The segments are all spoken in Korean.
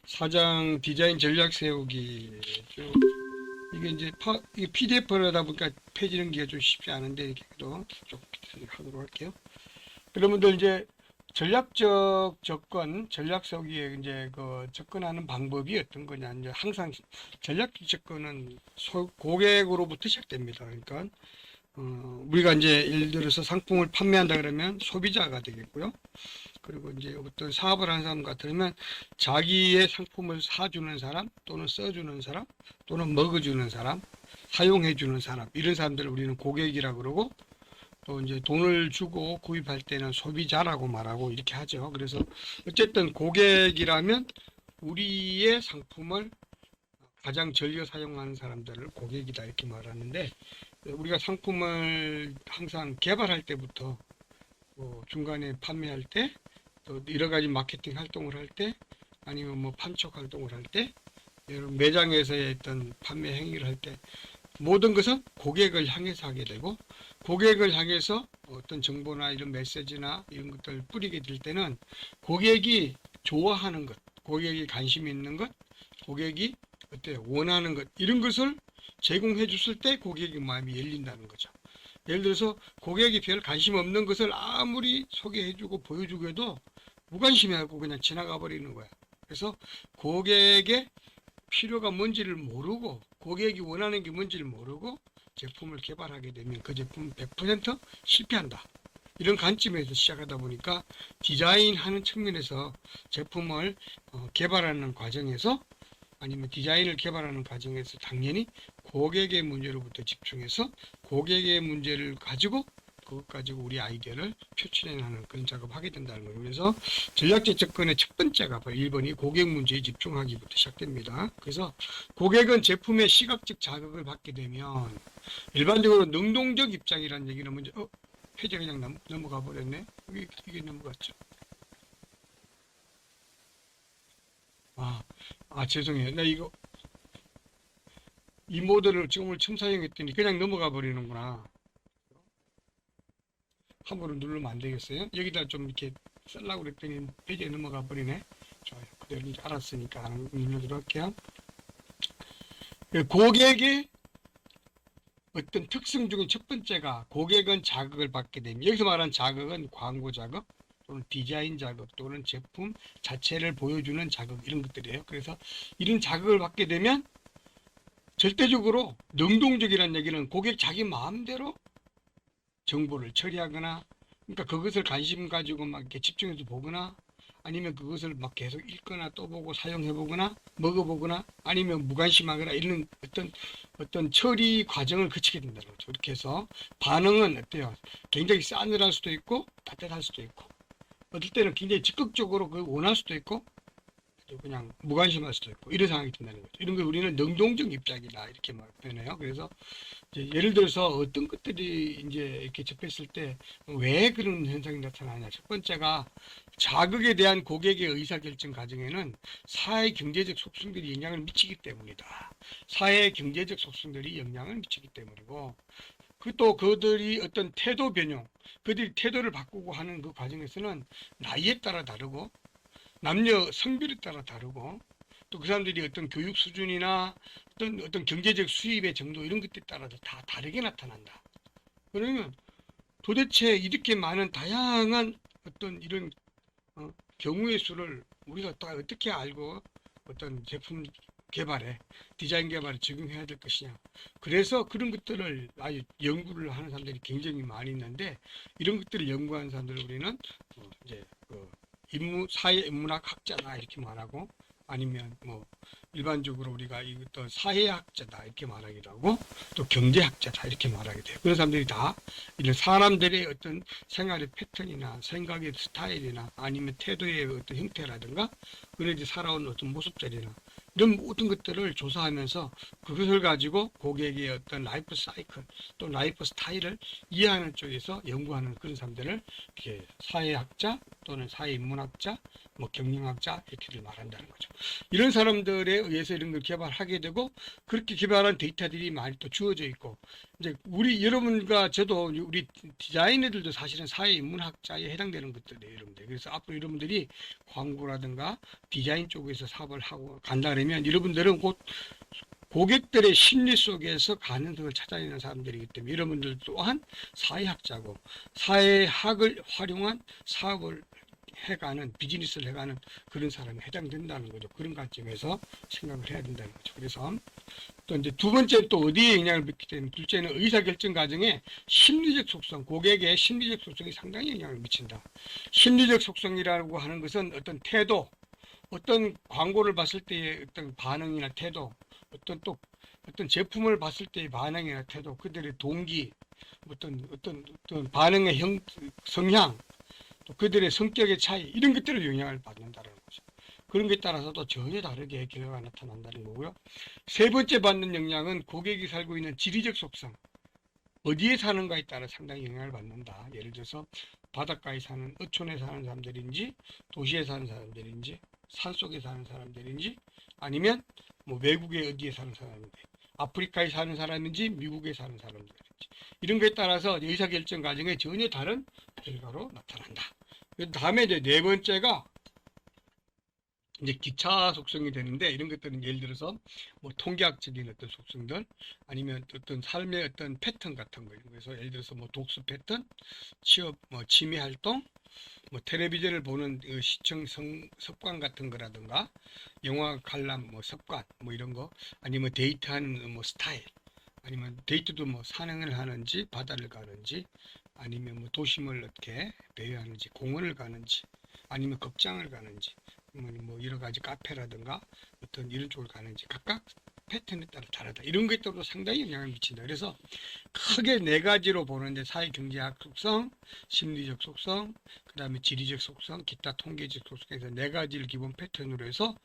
사장 디자인 전략 세우기. 이게 이제 이게 PDF로 하다 보니까 펴지는 게 좀 쉽지 않은데 이렇게 또 쭉 하도록 할게요. 여러분들 이제 전략적 접근, 전략 세우기에 이제 그 접근하는 방법이 어떤 거냐. 이제 항상 전략적 접근은 고객으로부터 시작됩니다. 그러니까 우리가 이제 예를 들어서 상품을 판매한다 그러면 소비자가 되겠고요. 그리고 이제 어떤 사업을 하는 사람 같으면 자기의 상품을 사주는 사람 또는 써주는 사람 또는 먹어주는 사람 사용해주는 사람 이런 사람들을 우리는 고객이라고 그러고 또 이제 돈을 주고 구입할 때는 소비자라고 말하고 이렇게 하죠. 그래서 어쨌든 고객이라면 우리의 상품을 가장 즐겨 사용하는 사람들을 고객이다 이렇게 말하는데 우리가 상품을 항상 개발할 때부터 중간에 판매할 때 또 여러 가지 마케팅 활동을 할 때 아니면 뭐 판촉 활동을 할 때 매장에서의 어떤 판매 행위를 할 때 모든 것은 고객을 향해서 하게 되고 고객을 향해서 어떤 정보나 이런 메시지나 이런 것들을 뿌리게 될 때는 고객이 좋아하는 것, 고객이 관심 있는 것, 고객이 원하는 것 이런 것을 제공해 줬을 때 고객의 마음이 열린다는 거죠. 예를 들어서 고객이 별 관심 없는 것을 아무리 소개해주고 보여주고 해도 무관심해하고 그냥 지나가 버리는 거야. 그래서 고객의 필요가 뭔지를 모르고 고객이 원하는 게 뭔지를 모르고 제품을 개발하게 되면 그 제품은 100% 실패한다. 이런 관점에서 시작하다 보니까 디자인하는 측면에서 제품을 개발하는 과정에서 아니면 디자인을 개발하는 과정에서 당연히 고객의 문제로부터 집중해서 고객의 문제를 가지고 그것 가지고 우리 아이디어를 표출해내는 그런 작업을 하게 된다는 거예요. 그래서 전략적 접근의 첫 번째가 1번이 고객 문제에 집중하기부터 시작됩니다. 그래서 고객은 제품의 시각적 자극을 받게 되면 일반적으로 능동적 입장이라는 얘기는 먼저 페이지 그냥 넘어가 버렸네. 이게 넘어갔죠. 죄송해요. 나 이거 이 모델을 지금 처음 사용했더니 그냥 넘어가 버리는구나. 함부로 누르면 안 되겠어요? 여기다 좀 이렇게 쓰려고 그랬더니 페이지에 넘어가 버리네. 좋아요. 그대로 이제 알았으니까 눌러도록 할게요. 고객의 어떤 특성 중에 첫 번째가 고객은 자극을 받게 됩니다. 여기서 말하는 자극은 광고 자극 또는 디자인 자극 또는 제품 자체를 보여주는 자극 이런 것들이에요. 그래서 이런 자극을 받게 되면 절대적으로 능동적이라는 얘기는 고객 자기 마음대로 정보를 처리하거나 그러니까 그것을 관심 가지고 막 이렇게 집중해서 보거나 아니면 그것을 막 계속 읽거나 또 보고 사용해 보거나 먹어보거나 아니면 무관심하거나 이런 어떤 처리 과정을 거치게 된다는 거죠. 이렇게 해서 반응은 어때요? 굉장히 싸늘할 수도 있고 따뜻할 수도 있고 어떨 때는 굉장히 적극적으로 그걸 원할 수도 있고 그냥 무관심할 수도 있고 이런 상황이 된다는 거죠. 이런 걸 우리는 능동적 입장이다 이렇게 표현해요. 그래서 이제 예를 들어서 어떤 것들이 이제 이렇게 접했을 때 왜 그런 현상이 나타나냐. 첫 번째가 자극에 대한 고객의 의사결정 과정에는 사회 경제적 속성들이 영향을 미치기 때문이다. 사회 경제적 속성들이 영향을 미치기 때문이고 또 그들이 어떤 태도 변형, 그들이 태도를 바꾸고 하는 그 과정에서는 나이에 따라 다르고 남녀 성별에 따라 다르고 또 그 사람들이 어떤 교육 수준이나 어떤 경제적 수입의 정도 이런 것들에 따라서 다 다르게 나타난다. 그러면 도대체 이렇게 많은 다양한 어떤 이런 경우의 수를 우리가 다 어떻게 알고 어떤 제품 개발에 디자인 개발에 적용해야 될 것이냐. 그래서 그런 것들을 아주 연구를 하는 사람들이 굉장히 많이 있는데 이런 것들을 연구하는 사람들을 우리는 이제 사회 인문학 학자다 이렇게 말하고 아니면 뭐 일반적으로 우리가 이것도 사회학자다 이렇게 말하기도 하고 또 경제학자다 이렇게 말하게 돼요. 그런 사람들이 다 이런 사람들의 어떤 생활의 패턴이나 생각의 스타일이나 아니면 태도의 어떤 형태라든가 그런 살아온 어떤 모습들이나 이런 모든 것들을 조사하면서 그것을 가지고 고객의 어떤 라이프 사이클 또 라이프 스타일을 이해하는 쪽에서 연구하는 그런 사람들을 이렇게 사회학자 또는 사회인문학자 뭐 경영학자 이렇게들 말한다는 거죠. 이런 사람들에 의해서 이런 걸 개발하게 되고 그렇게 개발한 데이터들이 많이 또 주어져 있고 이제 우리 여러분과 저도 우리 디자이너들도 사실은 사회인문학자에 해당되는 것들이에요, 여러분들. 그래서 앞으로 여러분들이 광고라든가 디자인 쪽에서 사업을 하고 간다 그러면 여러분들은 곧 고객들의 심리 속에서 가능성을 찾아내는 사람들이기 때문에 여러분들 또한 사회학자고 사회학을 활용한 사업을 해가는 비즈니스를 해가는 그런 사람이 해당된다는 거죠. 그런 관점에서 생각을 해야 된다는 거죠. 그래서 또 이제 두 번째 또 어디에 영향을 미치기 때문에 둘째는 의사결정 과정에 심리적 속성, 고객의 심리적 속성이 상당히 영향을 미친다. 심리적 속성이라고 하는 것은 어떤 태도, 어떤 광고를 봤을 때의 어떤 반응이나 태도, 어떤 제품을 봤을 때의 반응이나 태도, 그들의 동기, 어떤 반응의 성향, 또 그들의 성격의 차이, 이런 것들을 영향을 받는다는 거죠. 그런 것에 따라서도 전혀 다르게 결과가 나타난다는 거고요. 세 번째 받는 영향은 고객이 살고 있는 지리적 속성, 어디에 사는가에 따라 상당히 영향을 받는다. 예를 들어서 바닷가에 사는 어촌에 사는 사람들인지 도시에 사는 사람들인지 산속에 사는 사람들인지 아니면 뭐 외국에 어디에 사는 사람인지 아프리카에 사는 사람인지 미국에 사는 사람들인지 이런 것에 따라서 의사결정 과정에 전혀 다른 결과로 나타난다. 그 다음에 이제 네 번째가 이제 기차 속성이 되는데 이런 것들은 예를 들어서 뭐 통계학적인 어떤 속성들 아니면 어떤 삶의 어떤 패턴 같은 거예요. 그래서 예를 들어서 뭐 독서 패턴, 취업, 뭐 취미 활동, 뭐 텔레비전을 보는 그 시청 습관 같은 거라든가 영화 관람 뭐 습관 뭐 이런 거 아니면 데이트하는 뭐 스타일 아니면 데이트도 뭐 산행을 하는지 바다를 가는지 아니면 뭐 도심을 어떻게 배회하는지 공원을 가는지 아니면 극장을 가는지 뭐 여러 가지 카페라든가 어떤 이런 쪽을 가는지 각각 패턴에 따라 다르다. 이런 것에 따라 상당히 영향을 미친다. 그래서 크게 네 가지로 보는데 사회 경제학 속성, 심리적 속성, 그 다음에 지리적 속성, 기타 통계적 속성에서 네 가지를 기본 패턴으로 해서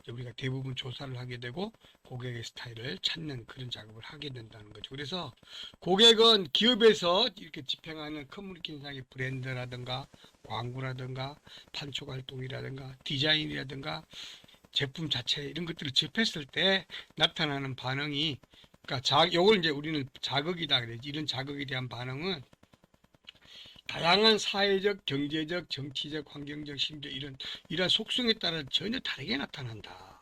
우리가 대부분 조사를 하게 되고 고객의 스타일을 찾는 그런 작업을 하게 된다는 거죠. 그래서 고객은 기업에서 이렇게 집행하는 커뮤니케이션상의 브랜드라든가 광고라든가 판촉 활동이라든가 디자인이라든가 제품 자체 이런 것들을 접했을 때 나타나는 반응이 그러니까 요걸 이제 우리는 자극이다 그래야지. 이런 자극에 대한 반응은 다양한 사회적, 경제적, 정치적, 환경적, 심지어 이런 속성에 따라 전혀 다르게 나타난다.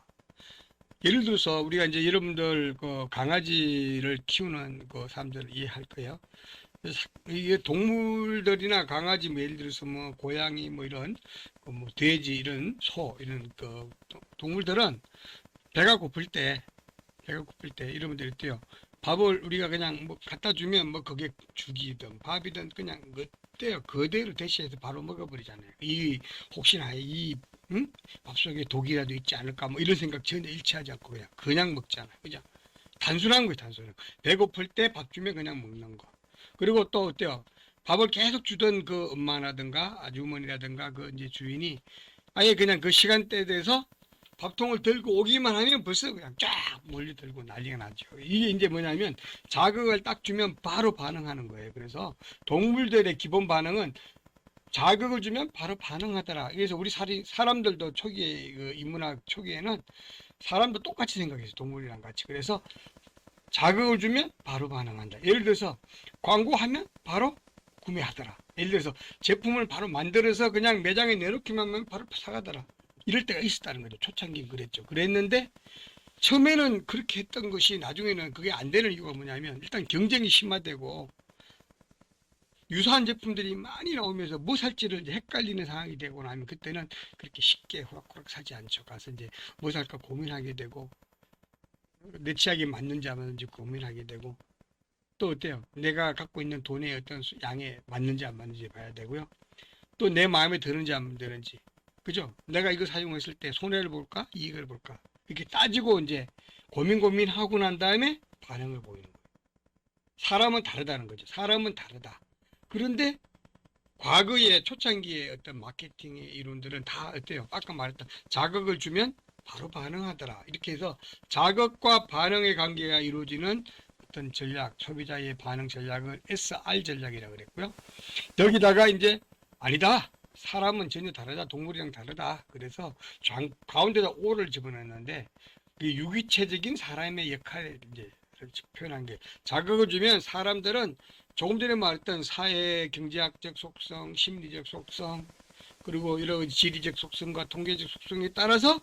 예를 들어서 우리가 이제 여러분들 그 강아지를 키우는 그 사람들 이해할 거예요. 이게 동물들이나 강아지 뭐 예를 들어서 뭐 고양이 뭐 이런 그뭐 돼지 이런 소 이런 그 동물들은 배가 고플 때 여러분들이 어때요? 밥을 우리가 그냥 뭐 갖다 주면 뭐 그게 죽이든 밥이든 그냥 어때요? 그대로 대시해서 바로 먹어버리잖아요. 이 혹시나 이 응? 밥 속에 독이라도 있지 않을까 뭐 이런 생각 전혀 일치하지 않고 그냥 먹잖아요. 그죠? 단순한 거예요, 단순한 거. 배고플 때 밥 주면 그냥 먹는 거. 그리고 또 어때요? 밥을 계속 주던 그 엄마라든가 아주머니라든가 그 이제 주인이 아예 그냥 그 시간대에 대해서 밥통을 들고 오기만 하면 벌써 그냥 쫙 몰려 들고 난리가 나죠. 이게 이제 뭐냐면 자극을 딱 주면 바로 반응하는 거예요. 그래서 동물들의 기본 반응은 자극을 주면 바로 반응하더라. 그래서 우리 사람들도 초기에 그 인문학 초기에는 사람도 똑같이 생각했어요. 동물이랑 같이. 그래서 자극을 주면 바로 반응한다. 예를 들어서 광고하면 바로 구매하더라. 예를 들어서 제품을 바로 만들어서 그냥 매장에 내놓기만 하면 바로 사가더라. 이럴 때가 있었다는 거죠. 초창기는 그랬죠. 그랬는데 처음에는 그렇게 했던 것이 나중에는 그게 안 되는 이유가 뭐냐면 일단 경쟁이 심화되고 유사한 제품들이 많이 나오면서 뭐 살지를 이제 헷갈리는 상황이 되고 나면 그때는 그렇게 쉽게 호락호락 사지 않죠. 가서 이제 뭐 살까 고민하게 되고 내 취향에 맞는지 안 맞는지 고민하게 되고 또 어때요? 내가 갖고 있는 돈의 어떤 양에 맞는지 안 맞는지 봐야 되고요. 또 내 마음에 드는지 안 드는지. 그죠? 내가 이거 사용했을 때 손해를 볼까? 이익을 볼까? 이렇게 따지고 이제 고민하고 난 다음에 반응을 보이는 거예요. 사람은 다르다는 거죠. 사람은 다르다. 그런데 과거의 초창기의 어떤 마케팅의 이론들은 다 어때요? 아까 말했던 자극을 주면 바로 반응하더라. 이렇게 해서 자극과 반응의 관계가 이루어지는 어떤 전략, 소비자의 반응 전략을 SR 전략이라고 그랬고요. 여기다가 이제 아니다. 사람은 전혀 다르다. 동물이랑 다르다. 그래서 가운데다 O를 집어넣었는데 그 유기체적인 사람의 역할을 이제 표현한 게 자극을 주면 사람들은 조금 전에 말했던 사회 경제학적 속성, 심리적 속성, 그리고 여러 지리적 속성과 통계적 속성에 따라서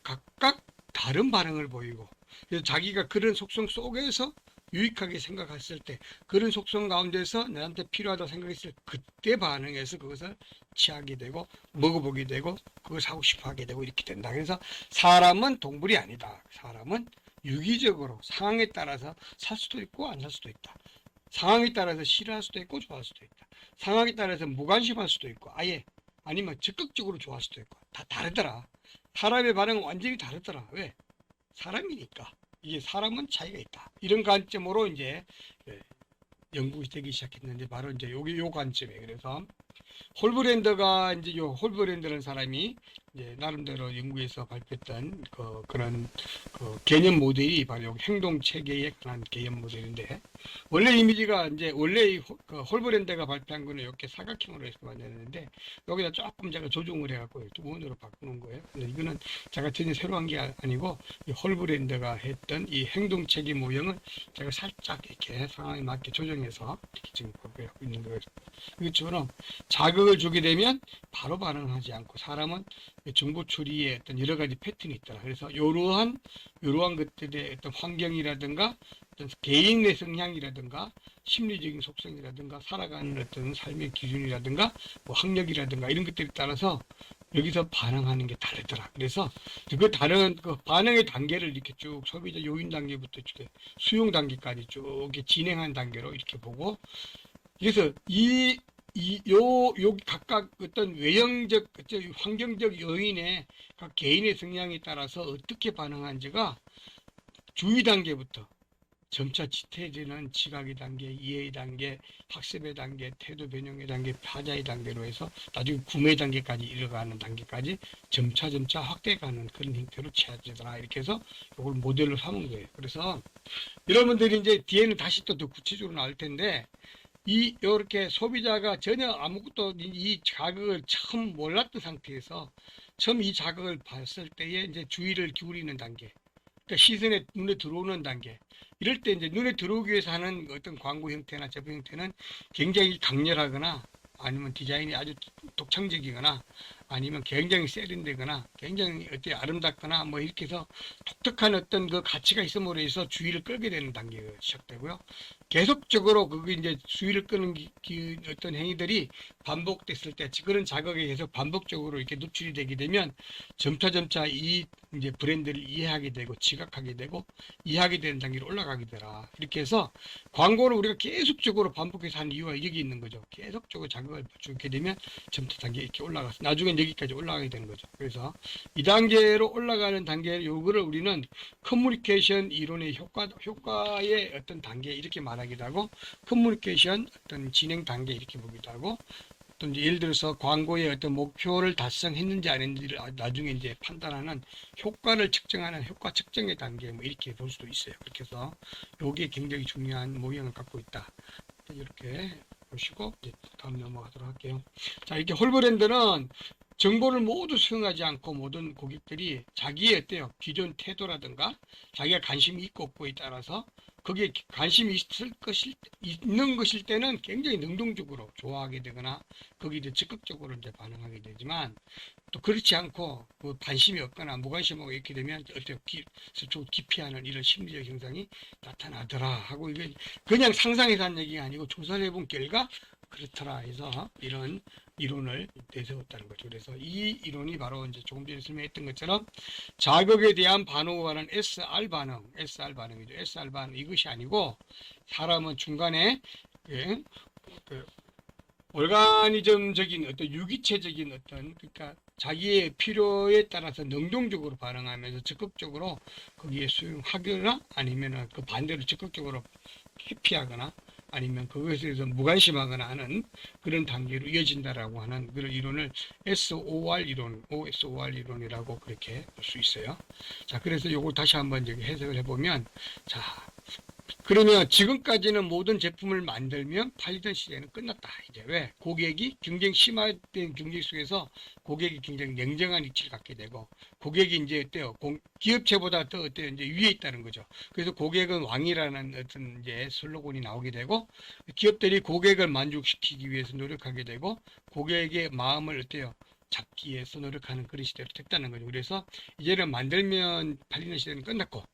각각 다른 반응을 보이고 그래서 자기가 그런 속성 속에서 유익하게 생각했을 때 그런 속성 가운데서 나한테 필요하다고 생각했을 때 그때 반응해서 그것을 취하게 되고 먹어보게 되고 그걸 사고 싶어 하게 되고 이렇게 된다. 그래서 사람은 동물이 아니다. 사람은 유기적으로 상황에 따라서 살 수도 있고 안 살 수도 있다. 상황에 따라서 싫어할 수도 있고 좋아할 수도 있다. 상황에 따라서 무관심할 수도 있고 아예 아니면 적극적으로 좋아할 수도 있고 다 다르더라. 사람의 반응은 완전히 다르더라. 왜? 사람이니까. 이게 사람은 차이가 있다. 이런 관점으로 이제 연구가 되기 시작했는데 바로 이제 요 관점에 그래서 홀브랜드가 이제 요 홀브랜드라는 사람이 이제 나름대로 연구해서 발표했던 그런 개념 모델이 바로 요 행동 체계에 관한 개념 모델인데 원래 이미지가 이제 원래 홀브랜드가 발표한 거는 이렇게 사각형으로 해서 만들었는데 여기다 조금 제가 조정을 해갖고 원으로 바꾸는 거예요. 근데 이거는 제가 전혀 새로운 게 아니고 이 홀브랜드가 했던 이 행동 체계 모형을 제가 살짝 이렇게 상황에 맞게 조정해서 이렇게 지금 발표하고 있는 거예요. 이것처럼 자극을 주게 되면 바로 반응하지 않고 사람은 정보 처리에 어떤 여러 가지 패턴이 있더라. 그래서 이러한 것들의 어떤 환경이라든가 어떤 개인의 성향이라든가 심리적인 속성이라든가 살아가는 어떤 삶의 기준이라든가 뭐 학력이라든가 이런 것들에 따라서 여기서 반응하는 게 다르더라. 그래서 그 다른 그 반응의 단계를 이렇게 쭉 소비자 요인 단계부터 이렇게 수용 단계까지 쭉 이렇게 진행한 단계로 이렇게 보고 그래서 요 각각 어떤 외형적, 환경적 요인에 각 개인의 성향에 따라서 어떻게 반응하는지가 주의 단계부터 점차 짙어지는 지각의 단계, 이해의 단계, 학습의 단계, 태도 변형의 단계, 파자의 단계로 해서 나중에 구매 단계까지 이뤄가는 단계까지 점차 확대가는 그런 형태로 취해지더라. 이렇게 해서 이걸 모델로 삼은 거예요. 그래서 여러분들이 이제 뒤에는 다시 또 더 구체적으로 나올 텐데 요렇게 소비자가 전혀 아무것도 이 자극을 처음 몰랐던 상태에서 처음 이 자극을 봤을 때에 이제 주의를 기울이는 단계. 그러니까 시선에 눈에 들어오는 단계. 이럴 때 이제 눈에 들어오기 위해서 하는 어떤 광고 형태나 제품 형태는 굉장히 강렬하거나 아니면 디자인이 아주 독창적이거나 아니면 굉장히 세련되거나 굉장히 어떻게 아름답거나 뭐 이렇게 해서 독특한 어떤 그 가치가 있음으로 해서 주의를 끌게 되는 단계가 시작되고요. 계속적으로 그게 이제 주의를 끄는 어떤 행위들이 반복됐을 때 그런 자극에 계속 반복적으로 이렇게 노출이 되게 되면 점차 이 이제 브랜드를 이해하게 되고 지각하게 되고 이해하게 되는 단계로 올라가게 되라. 이렇게 해서 광고를 우리가 계속적으로 반복해서 하는 이유가 여기 있는 거죠. 계속적으로 자극을 주게 되면 점차 단계 이렇게 올라가서 나중엔 여기까지 올라가게 되는 거죠. 그래서 이 단계로 올라가는 단계 요거를 우리는 커뮤니케이션 이론의 효과의 어떤 단계 이렇게 말하기도 하고 커뮤니케이션 어떤 진행 단계 이렇게 보기도 하고 또 이제 예를 들어서 광고의 어떤 목표를 달성했는지 안 했는지를 나중에 이제 판단하는 효과를 측정하는 효과 측정의 단계 뭐 이렇게 볼 수도 있어요. 그렇게 해서 요게 굉장히 중요한 모형을 갖고 있다. 이렇게 보시고 이제 다음 넘어가도록 할게요. 자, 이렇게 홀브랜드는 정보를 모두 수용하지 않고 모든 고객들이 자기의 어때요? 기존 태도라든가 자기가 관심이 있고 없고에 따라서 거기에 관심이 있는 것일 때는 굉장히 능동적으로 좋아하게 되거나 거기에 적극적으로 이제 반응하게 되지만 또 그렇지 않고 그 관심이 없거나 무관심하고 이렇게 되면 어때요? 좀 기피하는 이런 심리적 현상이 나타나더라 하고 이게 그냥 상상해서 한 얘기가 아니고 조사를 해본 결과 그렇더라 해서 이런 이론을 내세웠다는 거죠. 그래서 이 이론이 바로 이제 조금 전에 설명했던 것처럼 자극에 대한 반응과 관한 SR 반응이죠. SR 반응 이것이 아니고 사람은 중간에 예, 그 오르가니즘적인 어떤 유기체적인 어떤 그러니까 자기의 필요에 따라서 능동적으로 반응하면서 적극적으로 거기에 수용하거나 아니면은 그 반대로 적극적으로 회피하거나 아니면 그것에 대해서 무관심하거나 하는 그런 단계로 이어진다라고 하는 그런 이론을 SOR 이론, OSOR 이론이라고 그렇게 볼 수 있어요. 자, 그래서 요걸 다시 한번 이제 해석을 해보면, 자, 그러면 지금까지는 모든 제품을 만들면 팔리던 시대는 끝났다. 이제 왜? 고객이 경쟁 심화된 경쟁 속에서 고객이 굉장히 냉정한 위치를 갖게 되고 고객이 이제 어때요? 기업체보다 더 어때요? 이제 위에 있다는 거죠. 그래서 고객은 왕이라는 어떤 이제 슬로건이 나오게 되고 기업들이 고객을 만족시키기 위해서 노력하게 되고 고객의 마음을 어때요? 잡기 위해서 노력하는 그런 시대로 됐다는 거죠. 그래서 이제는 만들면 팔리는 시대는 끝났고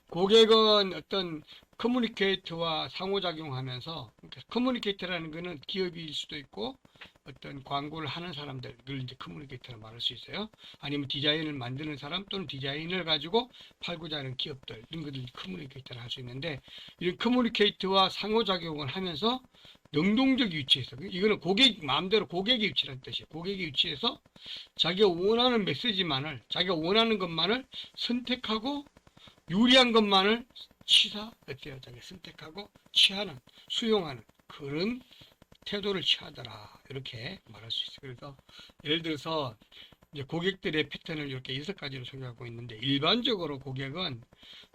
고객은 어떤 커뮤니케이터와 상호작용하면서 그러니까 커뮤니케이터라는 거는 기업일 수도 있고 어떤 광고를 하는 사람들을 이제 커뮤니케이터로 말할 수 있어요. 아니면 디자인을 만드는 사람 또는 디자인을 가지고 팔고자 하는 기업들 이런 것들 커뮤니케이터를 할 수 있는데 이런 커뮤니케이터와 상호작용을 하면서 능동적 위치에서 이거는 고객 마음대로 고객의 위치라는 뜻이에요. 고객의 위치에서 자기가 원하는 메시지만을 자기가 원하는 것만을 선택하고 유리한 것만을 어때요? 자기 선택하고 취하는, 수용하는 그런 태도를 취하더라. 이렇게 말할 수 있어요. 그래서 예를 들어서 이제 고객들의 패턴을 이렇게 6가지로 소개하고 있는데 일반적으로 고객은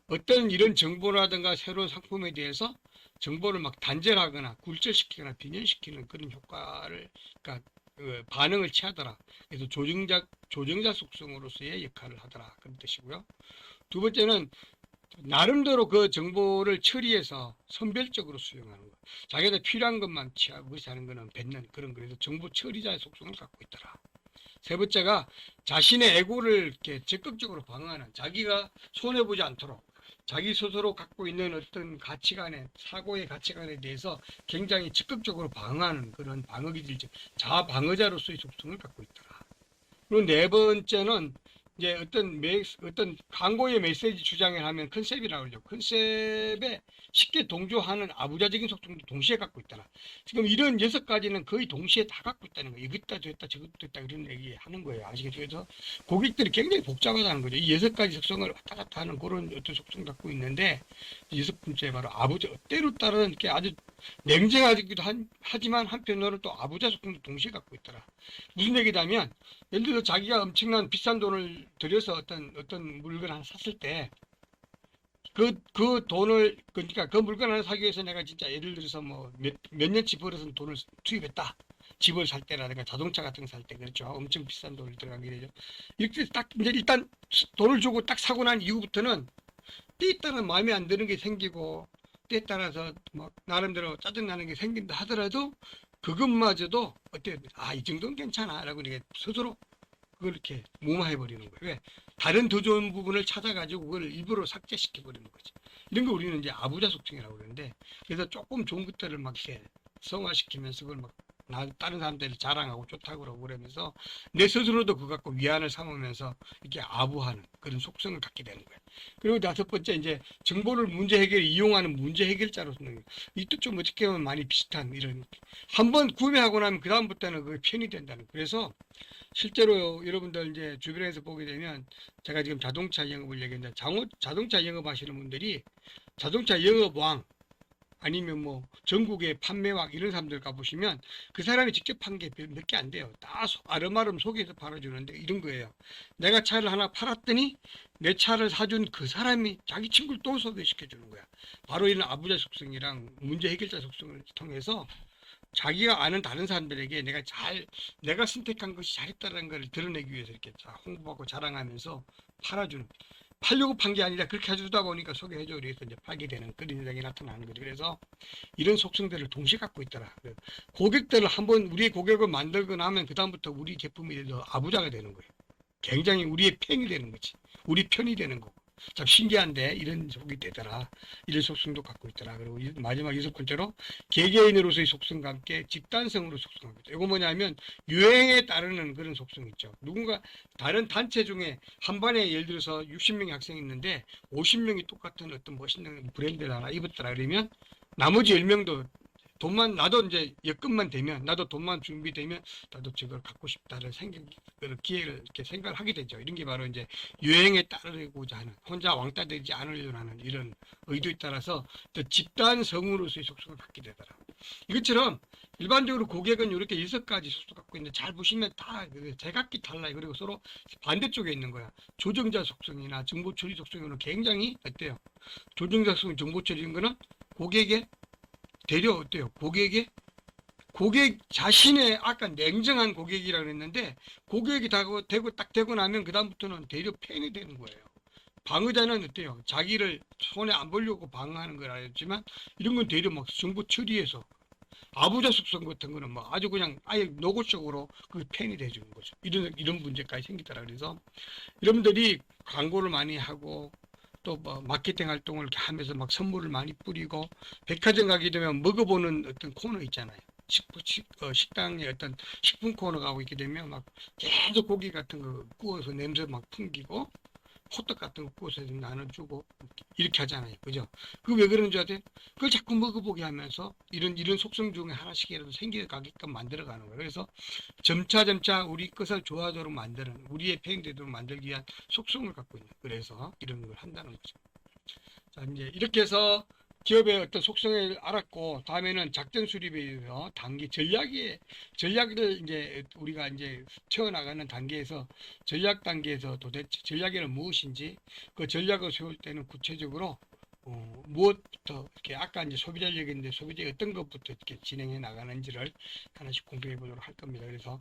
어떤 이런 정보라든가 새로운 상품에 대해서 정보를 막 단절하거나 굴절시키거나 변형시키는 그런 효과를 그러니까 반응을 취하더라. 그래서 조정자 속성으로서의 역할을 하더라. 그런 뜻이고요. 두 번째는 나름대로 그 정보를 처리해서 선별적으로 수용하는 거. 자기한테 필요한 것만 취하고 하는 거는 뱉는 그런 그래서 정보 처리자의 속성을 갖고 있더라. 세 번째가 자신의 애고를 이렇게 적극적으로 방어하는 자기가 손해보지 않도록 자기 스스로 갖고 있는 어떤 가치관에 사고의 가치관에 대해서 굉장히 적극적으로 방어하는 그런 방어기질 자방어자로서의 속성을 갖고 있더라. 그리고 네 번째는 이제 어떤 광고의 메시지 주장을 하면 컨셉이라고 그러죠. 컨셉에 쉽게 동조하는 아부자적인 속성도 동시에 갖고 있더라. 지금 이런 6가지는 거의 동시에 다 갖고 있다는 거예요. 이것도 됐다, 저것도 됐다, 그런 얘기 하는 거예요. 아시겠죠? 그래서 고객들이 굉장히 복잡하다는 거죠. 이 6가지 속성을 왔다 갔다 하는 그런 어떤 속성 갖고 있는데, 6번째 바로 때로 따른 이렇게 아주 냉정하기도 하지만 한편으로는 또 아부자 속성도 동시에 갖고 있더라. 무슨 얘기냐면, 예를 들어 자기가 엄청난 비싼 돈을 들여서 어떤 물건 하나 샀을 때, 그 돈을, 그러니까 그 물건 하나 사기 위해서 내가 진짜 예를 들어서 뭐 몇 년치 벌어서 돈을 투입했다. 집을 살 때라든가 자동차 같은 거 살 때 그렇죠. 엄청 비싼 돈을 들어가게 되죠. 이렇게 딱 이제 일단 돈을 주고 딱 사고 난 이후부터는 때에 따라 마음에 안 드는 게 생기고 때에 따라서 뭐 나름대로 짜증나는 게 생긴다 하더라도 그것마저도 어때요? 아, 이 정도는 괜찮아. 라고 이렇게 스스로 그걸 이렇게 무마해 버리는 거예요. 왜? 다른 더 좋은 부분을 찾아가지고 그걸 일부러 삭제시켜 버리는 거지. 이런 거 우리는 이제 아부자 속성이라고 그러는데, 그래서 조금 좋은 것들을 막 이렇게 성화시키면서 그걸 막 다른 사람들이 자랑하고 좋다고 그러고 그러면서 내 스스로도 그거 갖고 위안을 삼으면서 이렇게 아부하는 그런 속성을 갖게 되는 거예요. 그리고 5번째 이제 정보를 이용하는 문제 해결자로서는 이도 좀 어떻게 보면 많이 비슷한 이런 한번 구매하고 나면 그 다음부터는 그게 편이 된다는. 그래서 실제로 여러분들 이제 주변에서 보게 되면 제가 지금 자동차 영업을 얘기했는데 자동차 영업하시는 분들이 자동차 영업왕 아니면 뭐 전국의 판매왕 이런 사람들 가보시면 그 사람이 직접 판 게 몇 개 안 돼요. 다 아름아름 속에서 팔아주는데 이런 거예요. 내가 차를 하나 팔았더니 내 차를 사준 그 사람이 자기 친구를 또 소개시켜 주는 거야. 바로 이런 아부자 속성이랑 문제 해결자 속성을 통해서 자기가 아는 다른 사람들에게 내가 선택한 것이 잘했다는 걸 드러내기 위해서 이렇게 홍보하고 자랑하면서 팔려고 판 게 아니라 그렇게 해주다 보니까 소개해줘. 그래서 이제 팔게 되는 그런 현상이 나타나는 거죠. 그래서 이런 속성들을 동시에 갖고 있더라. 고객들을 한번 우리의 고객을 만들고 나면 그다음부터 우리 제품이 더 아부자가 되는 거예요. 굉장히 우리의 팬이 되는 거지. 우리 편이 되는 거고. 참 신기한데 이런 속이 되더라. 이런 속성도 갖고 있더라. 그리고 마지막 6번째로 개개인으로서의 속성과 함께 집단성으로 속성하고 있다. 이거 뭐냐면 유행에 따르는 그런 속성 있죠. 누군가 다른 단체 중에 한 반에 예를 들어서 60명의 학생이 있는데 50명이 똑같은 어떤 멋있는 브랜드를 하나 입었더라 그러면 나머지 10명도 돈만 나도 이제 여건만 되면 나도 돈만 준비되면 나도 저걸 갖고 싶다를 기회를 이렇게 생각을 하게 되죠. 이런 게 바로 이제 유행에 따르고자 하는 혼자 왕따 되지 않으려고 하는 이런 의도에 따라서 또 집단성으로서의 속성을 갖게 되더라고요. 이것처럼 일반적으로 고객은 이렇게 6가지 속성 갖고 있는데 잘 보시면 다 제각기 달라요. 그리고 서로 반대쪽에 있는 거야. 조정자 속성이나 정보 처리 속성으로는 굉장히 어때요? 조정자 속성, 정보 처리인 거는 고객의 되려 어때요? 고객 자신의 아까 냉정한 고객이라고 했는데 고객이 딱 되고 나면 그다음부터는 되려 팬이 되는 거예요. 방어자는 어때요? 자기를 손에 안 보려고 방어하는 걸 알았지만 이런 건 되려 막 정보 처리해서 아부자 속성 같은 거는 뭐 아주 그냥 아예 노골적으로 그 팬이 돼주는 거죠. 이런 문제까지 생기더라. 그래서 여러분들이 광고를 많이 하고 또 뭐 마케팅 활동을 이렇게 하면서 막 선물을 많이 뿌리고 백화점 가게 되면 먹어보는 어떤 코너 있잖아요. 식당에 어떤 식품 코너 가고 있게 되면 막 계속 고기 같은 거 구워서 냄새 막 풍기고 호떡 같은 거 구워서 나눠주고 이렇게 하잖아요. 그죠? 그 왜 그러는 줄 아세요? 그걸 자꾸 먹어보게 하면서 이런 속성 중에 하나씩이라도 생겨가게끔 만들어가는 거예요. 그래서 점차 우리 것을 좋아하도록 만드는 우리의 팬되도록 만들기 위한 속성을 갖고 있는 그래서 이런 걸 한다는 거죠. 자 이제 이렇게 해서 기업의 어떤 속성을 알았고 다음에는 작전 수립에 의해서 단계 전략을 이제 우리가 이제 채워나가는 단계에서 전략 단계에서 도대체 전략에는 무엇인지 그 전략을 세울 때는 구체적으로 무엇부터 이렇게 아까 이제 소비자 얘기인데 소비자 어떤 것부터 이렇게 진행해 나가는지를 하나씩 공부해 보도록 할 겁니다. 그래서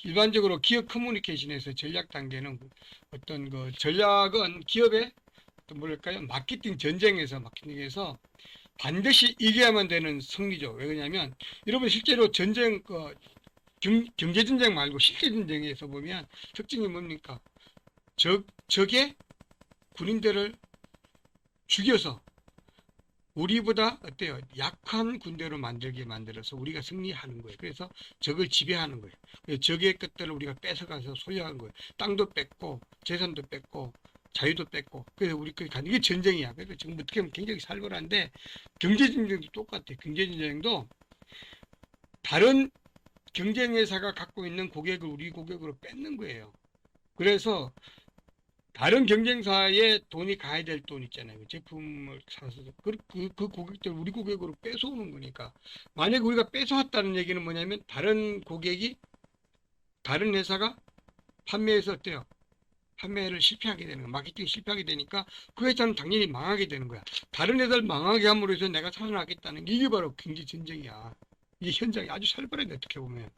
일반적으로 기업 커뮤니케이션에서 전략 단계는 어떤 그 전략은 기업의 또 뭐랄까요 마케팅에서 반드시 이겨야만 되는 승리죠. 왜 그러냐면 여러분 실제로 전쟁 경제 전쟁 말고 실제 전쟁에서 보면 특징이 뭡니까? 적의 군인들을 죽여서 우리보다 어때요? 약한 군대로 만들어서 우리가 승리하는 거예요. 그래서 적을 지배하는 거예요. 그래서 적의 것들을 우리가 뺏어가서 소유한 거예요. 땅도 뺏고 재산도 뺏고 자유도 뺏고 그래서 우리까지 가는 게 전쟁이야. 그래서 지금 어떻게 보면 굉장히 살벌한데 경제전쟁도 똑같아요. 경제전쟁도 다른 경쟁회사가 갖고 있는 고객을 우리 고객으로 뺏는 거예요. 그래서 다른 경쟁사에 돈이 가야 될 돈 있잖아요. 그 제품을 사서 그 고객들 우리 고객으로 뺏어오는 거니까 만약 우리가 뺏어왔다는 얘기는 뭐냐면 다른 회사가 판매해서 어때요? 판매를 실패하게 되는 거야. 마케팅 실패하게 되니까 그 회사는 당연히 망하게 되는 거야. 다른 회사를 망하게 함으로 해서 내가 살아나겠다는 게 이게 바로 경제 전쟁이야. 이게 현장이 아주 살벌하게 어떻게 보면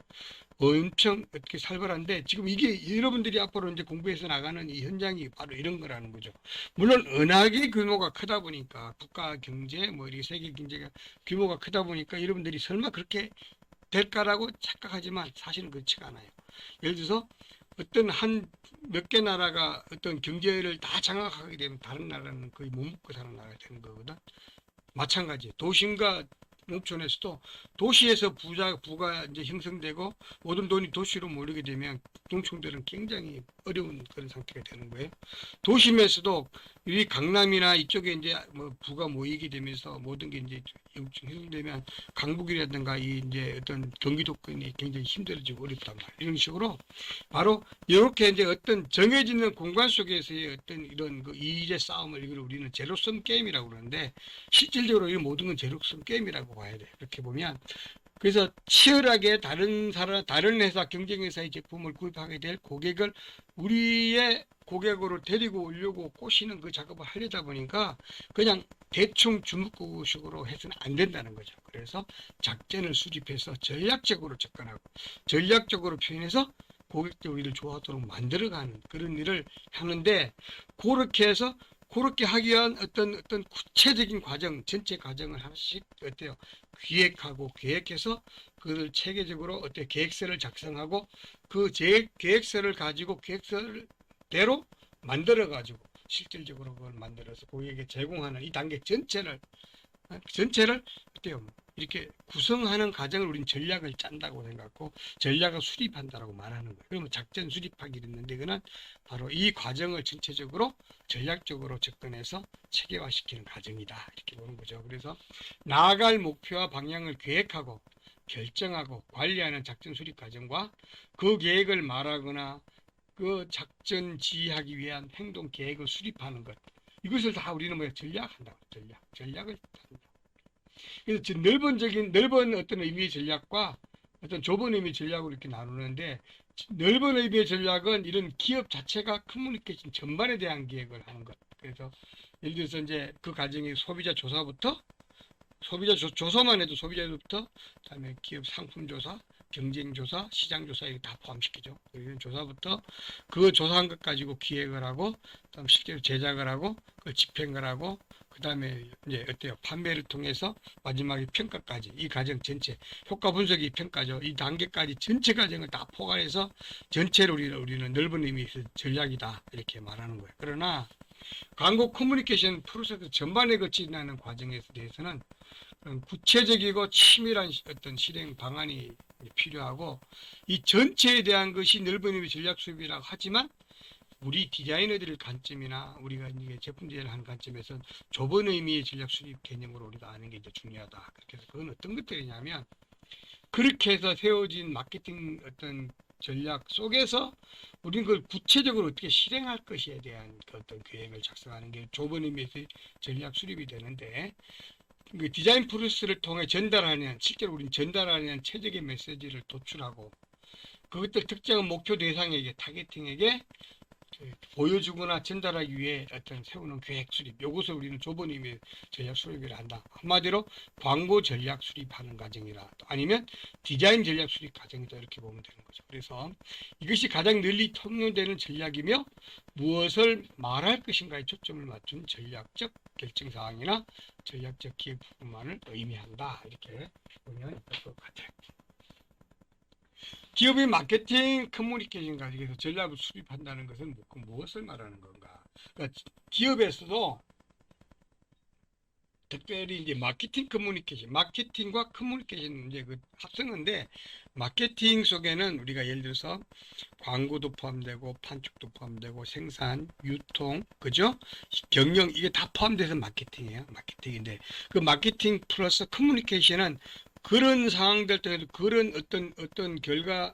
엄청 어떻게 살벌한데 지금 이게 여러분들이 앞으로 이제 공부해서 나가는 이 현장이 바로 이런 거라는 거죠. 물론 은하계 규모가 크다 보니까 국가 경제 뭐 이렇게 세계 경제가 규모가 크다 보니까 여러분들이 설마 그렇게 될까라고 착각하지만 사실은 그렇지가 않아요. 예를 들어서 어떤 한 몇 개 나라가 어떤 경제를 다 장악하게 되면 다른 나라는 거의 못 먹고 사는 나라가 되는 거거든. 마찬가지 도심과 농촌에서도 도시에서 부가 이제 형성되고 모든 돈이 도시로 몰리게 되면 농촌들은 굉장히 어려운 그런 상태가 되는 거예요. 도심에서도 이 강남이나 이쪽에 이제 뭐 부가 모이게 되면서 모든 게 이제 형성되면 강북이라든가 이 이제 어떤 경기도권이 굉장히 힘들어지고 어렵단 말이에요. 이런 식으로 바로 이렇게 이제 어떤 정해지는 공간 속에서의 어떤 이런 그 이의제 싸움을 이걸 우리는 제로섬 게임이라고 그러는데 실질적으로 이 모든 건 제로섬 게임이라고 봐야 돼. 이렇게 보면 그래서 치열하게 다른 회사 경쟁회사의 제품을 구입하게 될 고객을 우리의 고객으로 데리고 오려고 꼬시는 그 작업을 하려다 보니까 그냥 대충 주먹구구식으로 해서는 안 된다는 거죠. 그래서 작전을 수립해서 전략적으로 접근하고 전략적으로 표현해서 고객들 우리를 좋아하도록 만들어가는 그런 일을 하는데 그렇게 하기 위한 어떤 구체적인 과정, 전체 과정을 하나씩 어때요? 계획해서 그걸 체계적으로 계획서를 작성하고 그 계획서를 가지고 계획서대로 만들어 가지고 실질적으로 그걸 만들어서 고객에게 제공하는 이 단계 전체를 어때요? 이렇게 구성하는 과정을 우리는 전략을 짠다고 생각하고 전략을 수립한다라고 말하는 거예요. 그러면 작전 수립하기 있는데 이거는 바로 이 과정을 전체적으로 전략적으로 접근해서 체계화시키는 과정이다 이렇게 보는 거죠. 그래서 나아갈 목표와 방향을 계획하고 결정하고 관리하는 작전 수립 과정과 그 계획을 말하거나 그 작전 지휘하기 위한 행동 계획을 수립하는 것, 이것을 다 우리는 뭐야 전략한다고. 전략을 한다. 그래서 지금 넓은 어떤 의미의 전략과 어떤 좁은 의미의 전략으로 이렇게 나누는데, 넓은 의미의 전략은 이런 기업 자체가 커뮤니케이션 전반에 대한 계획을 하는 것. 그래서 예를 들어서 이제 그 과정이 소비자 조사부터, 조사만 해도 소비자부터, 그다음에 기업 상품 조사, 경쟁 조사, 시장 조사 이거 다 포함시키죠. 이런 조사부터 그 조사한 것 가지고 기획을 하고, 그다음 실제로 제작을 하고, 그걸 집행을 하고, 그다음에 이제 어때요? 판매를 통해서 마지막에 평가까지 이 과정 전체, 효과 분석이 평가죠. 이 단계까지 전체 과정을 다 포괄해서 전체를 우리는 넓은 의미에서 전략이다 이렇게 말하는 거예요. 그러나 광고 커뮤니케이션 프로세스 전반에 거치는 과정에 대해서는 구체적이고 치밀한 어떤 실행 방안이 필요하고, 이 전체에 대한 것이 넓은 의미 전략 수립이라고 하지만 우리 디자이너들의 관점이나 우리가 이제 제품 디자인을 하는 관점에서는 좁은 의미의 전략 수립 개념으로 우리가 아는 게 이제 중요하다. 그렇게 해서 그건 어떤 것들이냐면, 그렇게 해서 세워진 마케팅 어떤 전략 속에서 우리는 그걸 구체적으로 어떻게 실행할 것에 대한 그 어떤 계획을 작성하는 게 좁은 의미에서 전략 수립이 되는데, 그 디자인 프로세스를 통해 전달하는, 실제로 우리는 전달하는 최적의 메시지를 도출하고 그것들 특정한 목표 대상에게, 타겟팅에게 보여주거나 전달하기 위해 어떤 세우는 계획 수립, 이것을 우리는 좁은 의미의 전략 수립이라 한다. 한마디로 광고 전략 수립하는 과정이라, 아니면 디자인 전략 수립 과정이다 이렇게 보면 되는 거죠. 그래서 이것이 가장 널리 통용되는 전략이며 무엇을 말할 것인가에 초점을 맞춘 전략적 결정 사항이나 전략적 기획 부분만을 의미한다 이렇게 보면 될 것 같아요. 기업의 마케팅 커뮤니케이션 가지고 전략을 수립한다는 것은 무엇을 말하는 건가? 그러니까 기업에서도 특별히 이제 마케팅 커뮤니케이션, 마케팅과 커뮤니케이션 이제 그 합성인데, 마케팅 속에는 우리가 예를 들어서 광고도 포함되고 판촉도 포함되고 생산, 유통, 그죠? 경영 이게 다 포함돼서 마케팅이에요. 마케팅인데 그 마케팅 플러스 커뮤니케이션은 그런 상황들 통해서 그런 어떤 결과,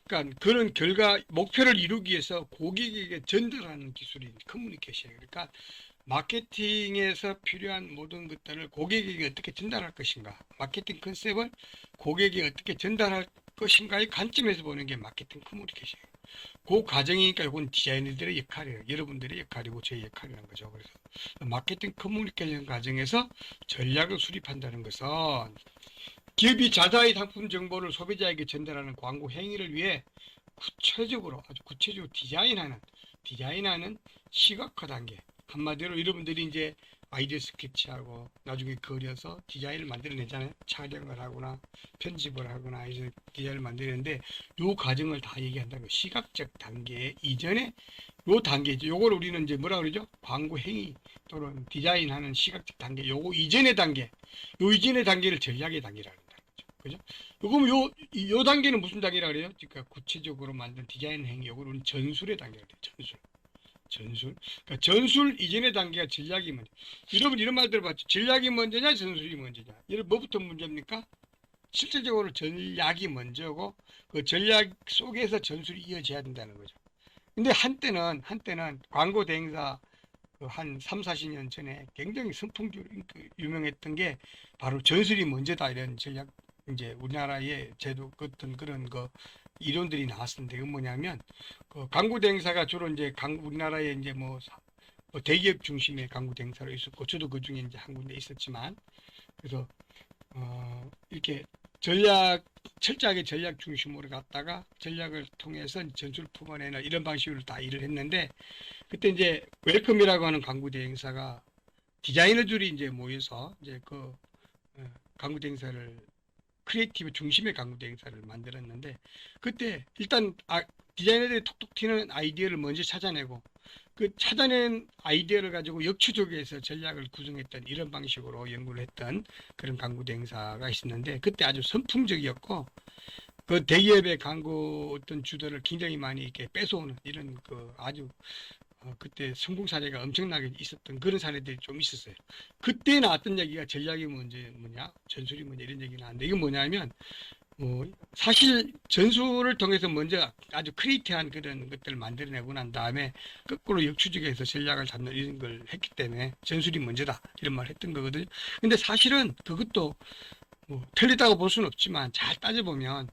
그러니까 그런 결과 목표를 이루기 위해서 고객에게 전달하는 기술이 커뮤니케이션이에요. 그러니까 마케팅에서 필요한 모든 것들을 고객에게 어떻게 전달할 것인가, 마케팅 컨셉을 고객에게 어떻게 전달할 것인가의 관점에서 보는 게 마케팅 커뮤니케이션이에요. 그 과정이니까 이건 디자이너들의 역할이에요. 여러분들의 역할이고 제 역할이라는 거죠. 그래서 마케팅 커뮤니케이션 과정에서 전략을 수립한다는 것은 기업이 자사의 상품 정보를 소비자에게 전달하는 광고 행위를 위해 구체적으로, 아주 구체적으로 디자인하는 시각화 단계. 한마디로 여러분들이 이제 아이디어 스케치하고 나중에 그려서 디자인을 만들어내잖아요. 촬영을 하거나 편집을 하거나 해서 디자인을 만드는데, 요 과정을 다 얘기한다고. 시각적 단계 이전에 요 단계죠. 요걸 우리는 이제 뭐라 그러죠? 광고 행위 또는 디자인하는 시각적 단계. 요거 이전의 단계. 요 이전의 단계를 전략의 단계라 한다는 거죠. 그죠? 요거면 요 단계는 무슨 단계라 그래요? 그러니까 구체적으로 만든 디자인 행위. 요걸 우리는 전술의 단계라 그래요. 전술. 그러니까 전술 이전의 단계가 전략이 먼저. 여러분 이런 말 들어봤죠? 전략이 먼저냐, 전술이 먼저냐? 여러분 뭐부터 문제입니까? 실질적으로 전략이 먼저고 그 전략 속에서 전술이 이어져야 된다는 거죠. 근데 한때는 광고 대행사 한 3, 40년 전에 굉장히 선풍적으로 유명했던 게 바로 전술이 먼저다 이런 전략, 이제 우리나라의 제도 같은 그런 거 이론들이 나왔었는데, 그건 뭐냐면 그 광고 대행사가 주로 이제 우리나라에 이제 뭐 대기업 중심의 광고 대행사로 있었고 저도 그 중에 이제 한 군데 있었지만, 그래서 이렇게 철저하게 전략 중심으로 갔다가 전략을 통해서 전술 품어내는 이런 방식으로 다 일을 했는데, 그때 이제 웰컴이라고 하는 광고 대행사가 디자이너들이 이제 모여서 이제 그 광고 대행사를, 크리에이티브 중심의 광고 대행사를 만들었는데, 그때 일단 디자이너들이 톡톡 튀는 아이디어를 먼저 찾아내고 그 찾아낸 아이디어를 가지고 역추적해서 전략을 구성했던 이런 방식으로 연구를 했던 그런 광고 대행사가 있었는데 그때 아주 선풍적이었고 그 대기업의 광고 어떤 주도를 굉장히 많이 이렇게 뺏어오는 이런 그 아주 그때 성공 사례가 엄청나게 있었던 그런 사례들이 좀 있었어요. 그때 나왔던 얘기가 전략이 뭐냐, 전술이 뭐냐 이런 얘기가 나왔는데 이건 뭐냐면 사실 전술을 통해서 먼저 아주 크리에이티한 그런 것들을 만들어내고 난 다음에 거꾸로 역추적해서 전략을 잡는 이런 걸 했기 때문에 전술이 먼저다 이런 말을 했던 거거든요. 근데 사실은 그것도 틀리다고 볼 수는 없지만 잘 따져보면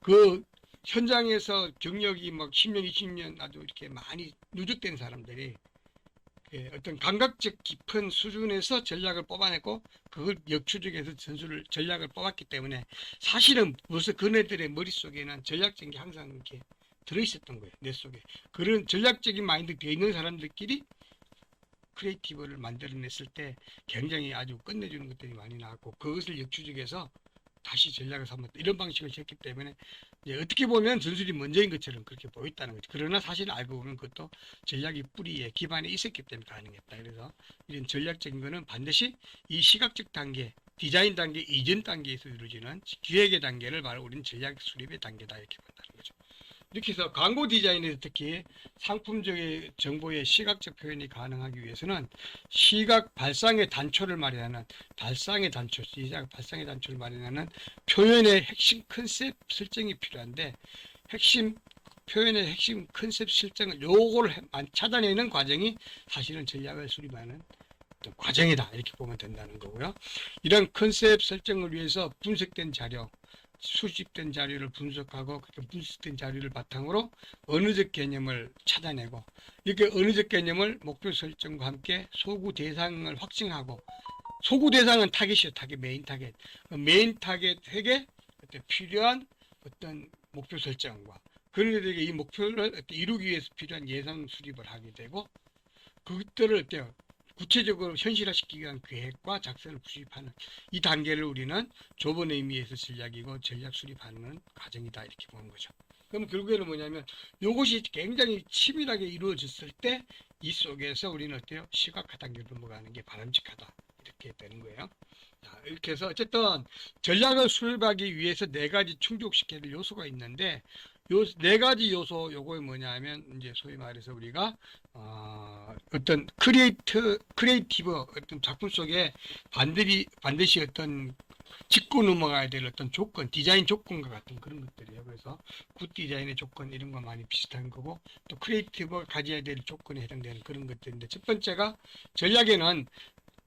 그 현장에서 경력이 막 10년, 20년 아주 이렇게 많이 누적된 사람들이 어떤 감각적 깊은 수준에서 전략을 뽑아냈고 그걸 역추적해서 전략을 뽑았기 때문에 사실은 벌써 그네들의 머릿속에는 전략적인 게 항상 이렇게 들어있었던 거예요. 뇌 속에. 그런 전략적인 마인드 되어 있는 사람들끼리 크리에이티브를 만들어냈을 때 굉장히 아주 끝내주는 것들이 많이 나왔고 그것을 역추적해서 다시 전략을 삼았다. 이런 방식을 했기 때문에 어떻게 보면 전술이 먼저인 것처럼 그렇게 보였다는 거죠. 그러나 사실 알고 보면 그것도 전략이 뿌리에 기반에 있었기 때문에 가능했다. 그래서 이런 전략적인 거는 반드시 이 시각적 단계, 디자인 단계 이전 단계에서 이루어지는 기획의 단계를 바로 우리는 전략 수립의 단계다 이렇게 본다는 거죠. 이렇게 해서 광고 디자인에서 특히 상품적인 정보의 시각적 표현이 가능하기 위해서는 시각 발상의 단초를 마련하는 발상의 단초를 마련하는 표현의 핵심 컨셉 설정이 필요한데 표현의 핵심 컨셉 설정을 요거를 찾아내는 과정이 사실은 전략을 수립하는 어떤 과정이다 이렇게 보면 된다는 거고요. 이런 컨셉 설정을 위해서 분석된 자료 수집된 자료를 분석하고 그 분석된 자료를 바탕으로 언어적 개념을 찾아내고 이렇게 언어적 개념을 목표 설정과 함께 소구 대상을 확증하고 소구 대상은 타겟이요. 메인 타겟. 메인 타겟에게 필요한 어떤 목표 설정과 그들에게 이 목표를 이루기 위해서 필요한 예산 수립을 하게 되고 그것들을 어때요? 구체적으로 현실화시키기 위한 계획과 작전을 수립하는 이 단계를 우리는 좁은 의미에서 전략이고 전략 수립하는 과정이다 이렇게 보는 거죠. 그럼 결국에는 뭐냐면 이것이 굉장히 치밀하게 이루어졌을 때 이 속에서 우리는 어때요? 시각화 단계로 넘어가는 게 바람직하다 이렇게 되는 거예요. 자, 이렇게 해서 어쨌든 전략을 수립하기 위해서 네 가지 충족시켜야 될 요소가 있는데 요 네 가지 요소 요거에 뭐냐면 이제 소위 말해서 우리가 어떤 크리에이티브 어떤 작품 속에 반드시 어떤 짚고 넘어가야 될 어떤 조건, 디자인 조건과 같은 그런 것들이에요. 그래서 굿 디자인의 조건 이런 거 많이 비슷한 거고 또 크리에이티브가 가져야 될 조건에 해당되는 그런 것들인데 첫 번째가 전략에는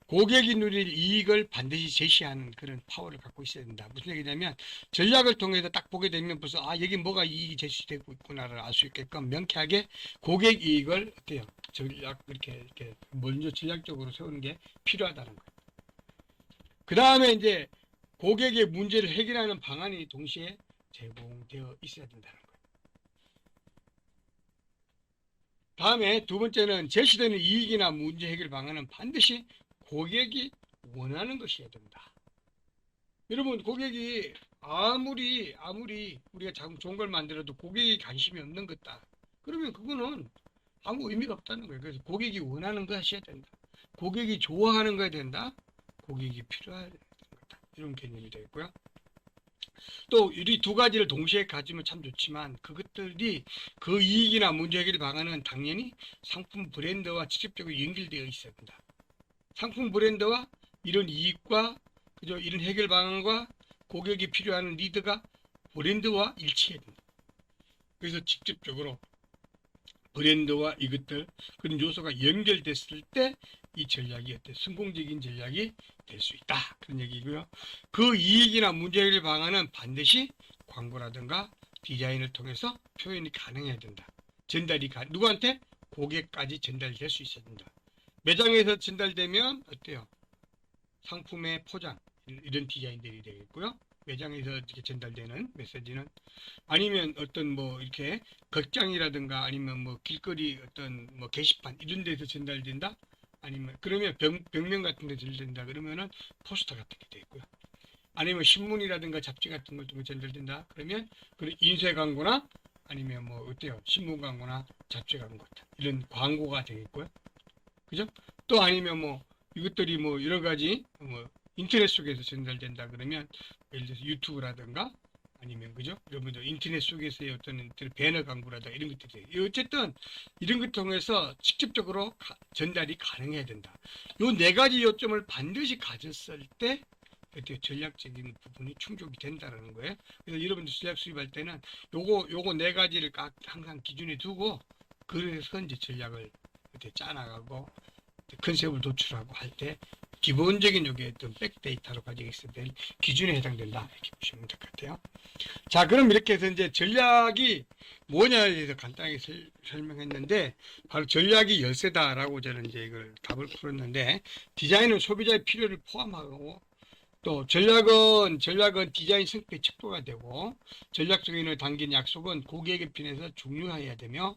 고객이 누릴 이익을 반드시 제시하는 그런 파워를 갖고 있어야 된다. 무슨 얘기냐면 전략을 통해서 딱 보게 되면 벌써 여기 뭐가 이익이 제시되고 있구나를 알 수 있게끔 명쾌하게 고객 이익을 어때요? 전략 이렇게 먼저 전략적으로 세우는 게 필요하다는 거예요. 그 다음에 이제 고객의 문제를 해결하는 방안이 동시에 제공되어 있어야 된다는 거예요. 다음에 두 번째는 제시되는 이익이나 문제 해결 방안은 반드시 고객이 원하는 것이어야 된다. 여러분 고객이 아무리 우리가 자꾸 좋은 걸 만들어도 고객이 관심이 없는 것다. 그러면 그거는 아무 의미가 없다는 거예요. 그래서 고객이 원하는 것이어야 된다. 고객이 좋아하는 거야 된다. 고객이 필요한 거다. 이런 개념이 되겠고요. 또 이 두 가지를 동시에 가지면 참 좋지만 그것들이 그 이익이나 문제 해결 방안은 당연히 상품 브랜드와 직접적으로 연결되어 있어야 된다. 상품 브랜드와 이런 이익과 그죠? 이런 해결 방안과 고객이 필요한 리드가 브랜드와 일치해야 된다. 그래서 직접적으로 브랜드와 이것들 그런 요소가 연결됐을 때 이 전략이 성공적인 전략이 될 수 있다. 그런 얘기고요. 그 이익이나 문제 해결 방안은 반드시 광고라든가 디자인을 통해서 표현이 가능해야 된다. 전달이 누구한테? 고객까지 전달될 수 있어야 된다. 매장에서 전달되면 어때요? 상품의 포장 이런 디자인들이 되겠고요. 매장에서 이렇게 전달되는 메시지는 아니면 어떤 뭐 이렇게 극장이라든가 아니면 뭐 길거리 어떤 뭐 게시판 이런 데서 전달된다. 아니면 그러면 벽면 같은 데 전달된다. 그러면은 포스터 같은 게 되겠고요. 아니면 신문이라든가 잡지 같은 걸 통해 전달된다. 그러면 그 인쇄 광고나 아니면 뭐 어때요? 신문 광고나 잡지 광고 같은 이런 광고가 되겠고요. 그죠? 또 아니면 뭐 이것들이 뭐 여러 가지 뭐 인터넷 속에서 전달된다 그러면 예를 들어서 유튜브라든가 아니면 그죠? 여러분들 인터넷 속에서의 어떤 배너 광고라든가 이런 것들이 돼요. 어쨌든 이런 것 통해서 직접적으로 전달이 가능해야 된다. 요 네 가지 요점을 반드시 가졌을 때 어떻게 전략적인 부분이 충족이 된다는 거예요. 그래서 여러분들 전략 수립할 때는 요거 네 가지를 항상 기준에 두고 그래서 이제 전략을 이렇게 짜나가고 컨셉을 도출하고 할 때 기본적인 요게 어떤 백데이터로 가지고 있어야 될 기준에 해당된다 이렇게 보시면 될 것 같아요. 자, 그럼 이렇게 해서 이제 전략이 뭐냐에 대해서 간단하게 설명했는데 바로 전략이 열쇠다라고 저는 이제 이걸 답을 풀었는데 디자인은 소비자의 필요를 포함하고 또 전략은 디자인 승패 척도가 되고 전략적인을 담긴 약속은 고객의 편에서 중요해야 되며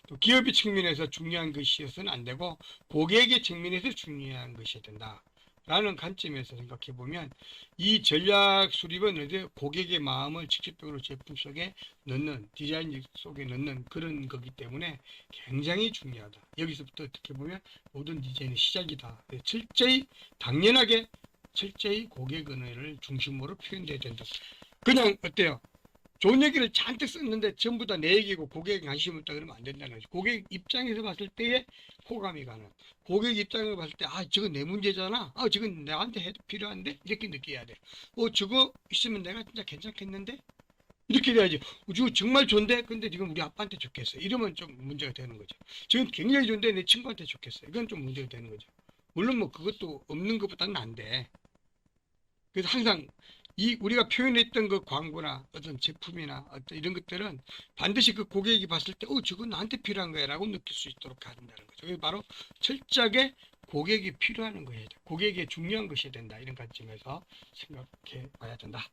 또 기업의 측면에서 중요한 것이어서는 안 되고 고객의 측면에서 중요한 것이어야 된다. 라는 관점에서 생각해 보면 이 전략 수립은 이제 고객의 마음을 직접적으로 제품 속에 넣는 디자인 속에 넣는 그런 거기 때문에 굉장히 중요하다. 여기서부터 어떻게 보면 모든 디자인의 시작이다. 철저히 당연하게 철저히 고객 은혜를 중심으로 표현돼야 된다. 그냥 어때요? 좋은 얘기를 잔뜩 썼는데 전부 다 내 얘기고 고객에 관심 없다 그러면 안 된다는 거죠. 고객 입장에서 봤을 때에 호감이 가는. 고객 입장에서 봤을 때, 아, 저건 내 문제잖아. 아, 저건 나한테 해도 필요한데? 이렇게 느껴야 돼. 저거 있으면 내가 진짜 괜찮겠는데? 이렇게 돼야지. 저거 정말 좋은데? 근데 지금 우리 아빠한테 좋겠어. 이러면 좀 문제가 되는 거죠. 지금 굉장히 좋은데 내 친구한테 좋겠어. 이건 좀 문제가 되는 거죠. 물론 뭐 그것도 없는 것보다는 안 돼. 그래서 항상 우리가 표현했던 그 광고나 어떤 제품이나 어떤 이런 것들은 반드시 그 고객이 봤을 때, 저건 나한테 필요한 거야 라고 느낄 수 있도록 한다는 거죠. 그래서 바로 철저하게 고객이 필요한 거예요. 고객에 중요한 것이 된다. 이런 관점에서 생각해 봐야 된다.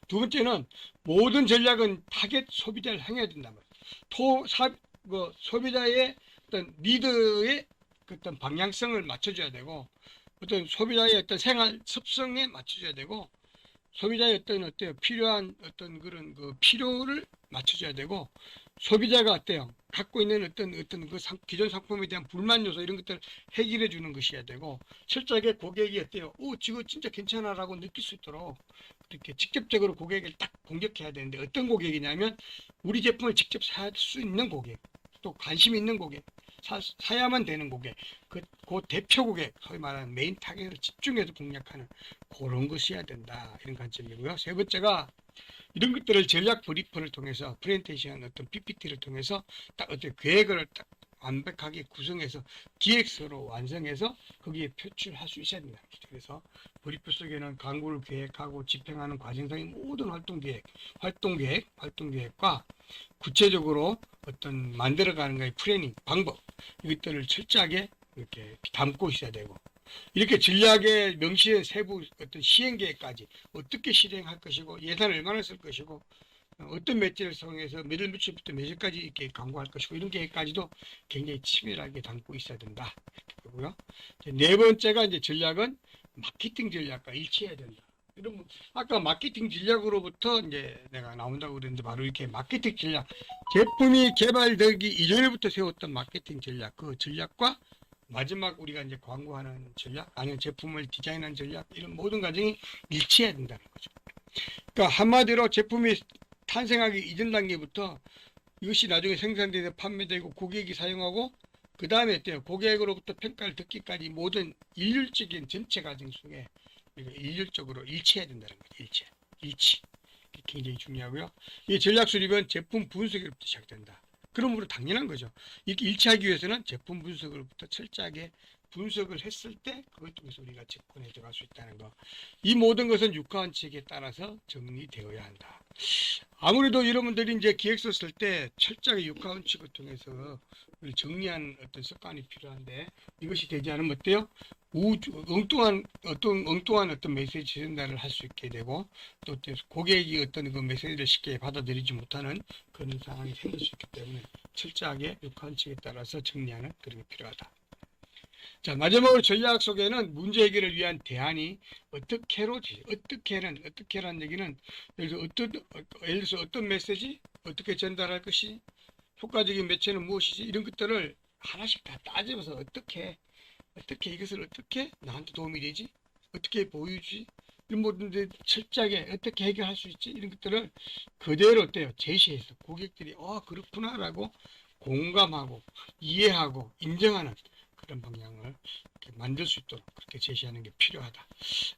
두 번째는 모든 전략은 타겟 소비자를 향해야 된다. 소비자의 어떤 니드의 어떤 방향성을 맞춰줘야 되고 어떤 소비자의 어떤 생활 습성에 맞춰줘야 되고 소비자의 어때요? 필요한 어떤 그런 그 필요를 맞춰줘야 되고 소비자가 어때요? 갖고 있는 어떤 그 기존 상품에 대한 불만 요소 이런 것들을 해결해 주는 것이어야 되고 철저하게 고객이 어때요? 저거 진짜 괜찮아라고 느낄 수 있도록 그렇게 직접적으로 고객을 딱 공격해야 되는데 어떤 고객이냐면 우리 제품을 직접 살 수 있는 고객 또 관심 있는 고객 사야만 되는 고객, 그 대표 고객, 소위 말하는 메인 타겟을 집중해서 공략하는 그런 것이어야 된다. 이런 관점이고요. 세 번째가 이런 것들을 전략 브리프를 통해서 프레젠테이션 어떤 PPT를 통해서 딱 어떤 계획을 딱 완벽하게 구성해서 기획서로 완성해서 거기에 표출할 수 있어야 된다. 그래서 브리프 속에는 광고를 계획하고 집행하는 과정상의 모든 활동계획과 구체적으로 어떤 만들어가는 거의 플래닝 방법 이것들을 철저하게 이렇게 담고 있어야 되고 이렇게 전략의 명시의 세부 어떤 시행 계획까지 어떻게 실행할 것이고 예산을 얼마나 쓸 것이고 어떤 매체를 통해서 몇월 며칠부터 며칠까지 이렇게 광고할 것이고 이런 계획까지도 굉장히 치밀하게 담고 있어야 된다. 그고요. 네 번째가 이제 전략은 마케팅 전략과 일치해야 된다. 여러분 아까 마케팅 전략으로부터 이제 내가 나온다고 그랬는데 바로 이렇게 마케팅 전략 제품이 개발되기 이전에부터 세웠던 마케팅 전략 그 전략과 마지막 우리가 이제 광고하는 전략 아니면 제품을 디자인하는 전략 이런 모든 과정이 일치해야 된다는 거죠. 그러니까 한마디로 제품이 탄생하기 이전 단계부터 이것이 나중에 생산돼서 판매되고 고객이 사용하고 그 다음에 어때요? 고객으로부터 평가를 듣기까지 모든 일률적인 전체 과정 속에 일률적으로 일치해야 된다는 거죠. 일치. 굉장히 중요하고요. 이 전략 수립은 제품 분석으로부터 시작된다. 그러므로 당연한 거죠. 이렇게 일치하기 위해서는 제품 분석으로부터 철저하게 분석을 했을 때 그것 통해서 우리가 접근해 들어갈 수 있다는 거. 이 모든 것은 육하원칙에 따라서 정리되어야 한다. 아무래도 여러분들이 이제 기획서 쓸 때 철저하게 육하원칙을 통해서 정리한 어떤 습관이 필요한데 이것이 되지 않으면 어때요? 엉뚱한 어떤 메시지 전달을 할 수 있게 되고 또 고객이 어떤 그 메시지를 쉽게 받아들이지 못하는 그런 상황이 생길 수 있기 때문에 철저하게 육하원칙에 따라서 정리하는 그런 게 필요하다. 자, 마지막으로 전략 속에는 문제 해결을 위한 대안이 어떻게로지. 어떻게라는 얘기는 예를 들어서 어떤 메시지, 어떻게 전달할 것이, 효과적인 매체는 무엇이지, 이런 것들을 하나씩 다 따져서 어떻게 이것을 어떻게 나한테 도움이 되지, 어떻게 보여주지, 이런 모든들 철저하게 어떻게 해결할 수 있지, 이런 것들을 그대로 어때요? 제시해서 고객들이 그렇구나라고 공감하고 이해하고 인정하는 그런 방향을 이렇게 만들 수 있도록 그렇게 제시하는 게 필요하다.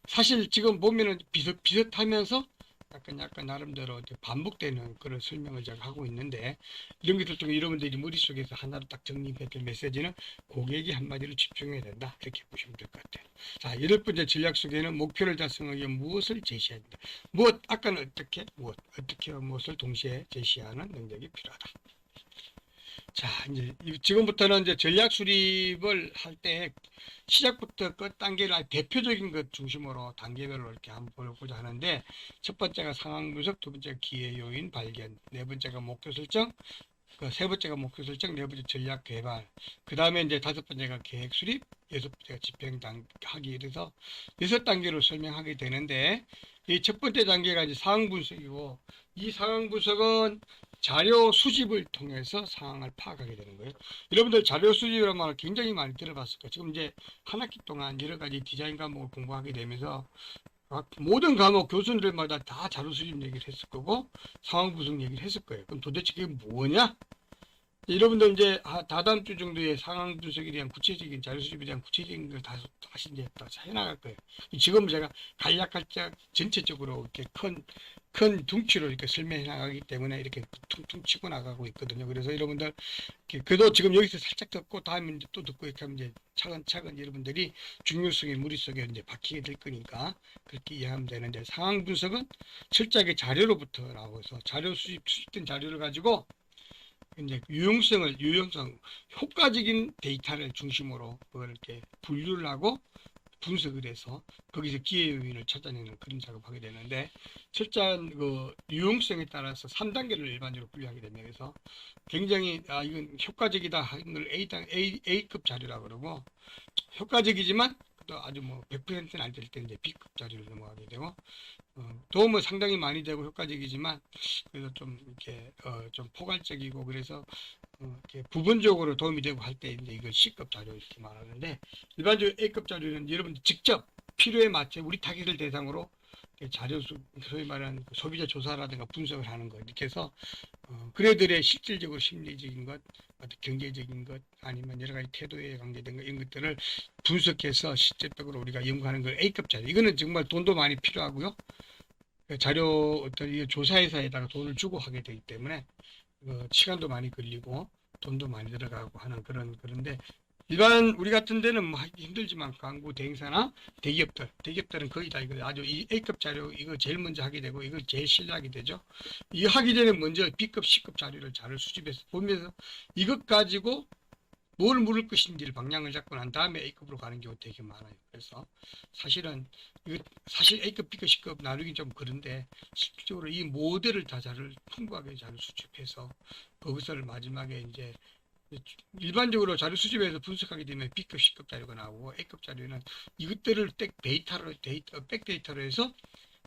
사실 지금 보면은 비슷하면서 약간 나름대로 이제 반복되는 그런 설명을 제가 하고 있는데, 이런 것들 중에 여러분들이 머릿속에서 하나로 딱 정리해야 될 메시지는 고객이 한마디로 집중해야 된다, 이렇게 보시면 될 것 같아요. 자, 8번째 전략 속에는 목표를 달성하기 위해 무엇을 제시해야 된다. 아까는 어떻게와 무엇을 동시에 제시하는 능력이 필요하다. 자, 이제 지금부터는 이제 전략 수립을 할 때 시작부터 끝 단계를 대표적인 것 중심으로 단계별로 이렇게 한번 보고자 하는데, 첫 번째가 상황 분석, 두 번째가 기회 요인 발견, 네 번째가 목표 설정, 세 번째가 목표 설정, 네 번째 전략 개발, 그 다음에 이제 다섯 번째가 계획 수립, 여섯 번째가 집행 하기, 이래서 여섯 단계로 설명하게 되는데, 이 첫 번째 단계가 이제 상황 분석이고, 이 상황 분석은 자료 수집을 통해서 상황을 파악하게 되는 거예요. 여러분들 자료 수집이라는 말을 굉장히 많이 들어봤을 거예요. 지금 이제 한 학기 동안 여러 가지 디자인 과목을 공부하게 되면서 모든 과목 교수들마다 다 자료 수집 얘기를 했을 거고 상황 분석 얘기를 했을 거예요. 그럼 도대체 그게 뭐냐? 여러분들 이제 다다음 주 정도에 상황 분석에 대한 구체적인 자료 수집에 대한 구체적인 걸 다시 이제 다 해나갈 거예요. 지금 제가 간략간략 전체적으로 이렇게 큰 둥치로 이렇게 설명해 나가기 때문에 이렇게 퉁퉁 치고 나가고 있거든요. 그래서 여러분들 그래도 지금 여기서 살짝 듣고 다음에 이제 또 듣고 이렇게 하면 이제 차근차근 여러분들이 중요성의 머릿속에 이제 박히게 될 거니까 그렇게 이해하면 되는데, 상황 분석은 철저하게 자료로부터 나와서 수집된 자료를 가지고 이제 유용성, 효과적인 데이터를 중심으로 그걸 이렇게 분류를 하고 분석을 해서 거기서 기회 요인을 찾아내는 그런 작업을 하게 되는데, 철저한 그 유용성에 따라서 3단계를 일반적으로 분류하게 됩니다. 그래서 굉장히 이건 효과적이다 하는 걸 A급 자료라고 그러고, 효과적이지만 또 아주 뭐 100%는 안 될 때 이제 B급 자료를 넘어가게 되고, 도움은 상당히 많이 되고 효과적이지만 그래서 좀 이렇게 좀 포괄적이고, 그래서 이렇게 부분적으로 도움이 되고 할 때 이제 이걸 C급 자료 이렇게 말하는데, 일반적으로 A급 자료는 여러분들 직접 필요에 맞춰 우리 타깃을 대상으로 소위 말하는 소비자 조사라든가 분석을 하는 거, 이렇게 해서 그래들의 실질적으로 심리적인 것, 어떤 경제적인 것, 아니면 여러 가지 태도에 관계된 것, 이런 것들을 분석해서 실질적으로 우리가 연구하는 걸 A급 자료. 이거는 정말 돈도 많이 필요하고요. 자료 어떤 조사회사에다가 돈을 주고 하게 되기 때문에 시간도 많이 걸리고 돈도 많이 들어가고 하는 그런데, 일반 우리 같은 데는 뭐 하기 힘들지만 광고 대행사나 대기업들은 거의 다 이거 아주 이 A급 자료 이거 제일 먼저 하게 되고 이걸 제일 신뢰하게 되죠. 이거 하기 전에 먼저 B급, C급 자료를 잘 수집해서 보면서 이것 가지고 뭘 물을 것인지를 방향을 잡고 난 다음에 A급으로 가는 경우가 되게 많아요. 그래서 사실 A급, B급, C급 나누기 좀 그런데, 실질적으로 이 모델을 다 풍부하게 잘 수집해서 그것을 마지막에 이제 일반적으로 자료 수집해서 분석하게 되면 B급, C급 자료가 나오고, A급 자료는 이것들을 백데이터로 해서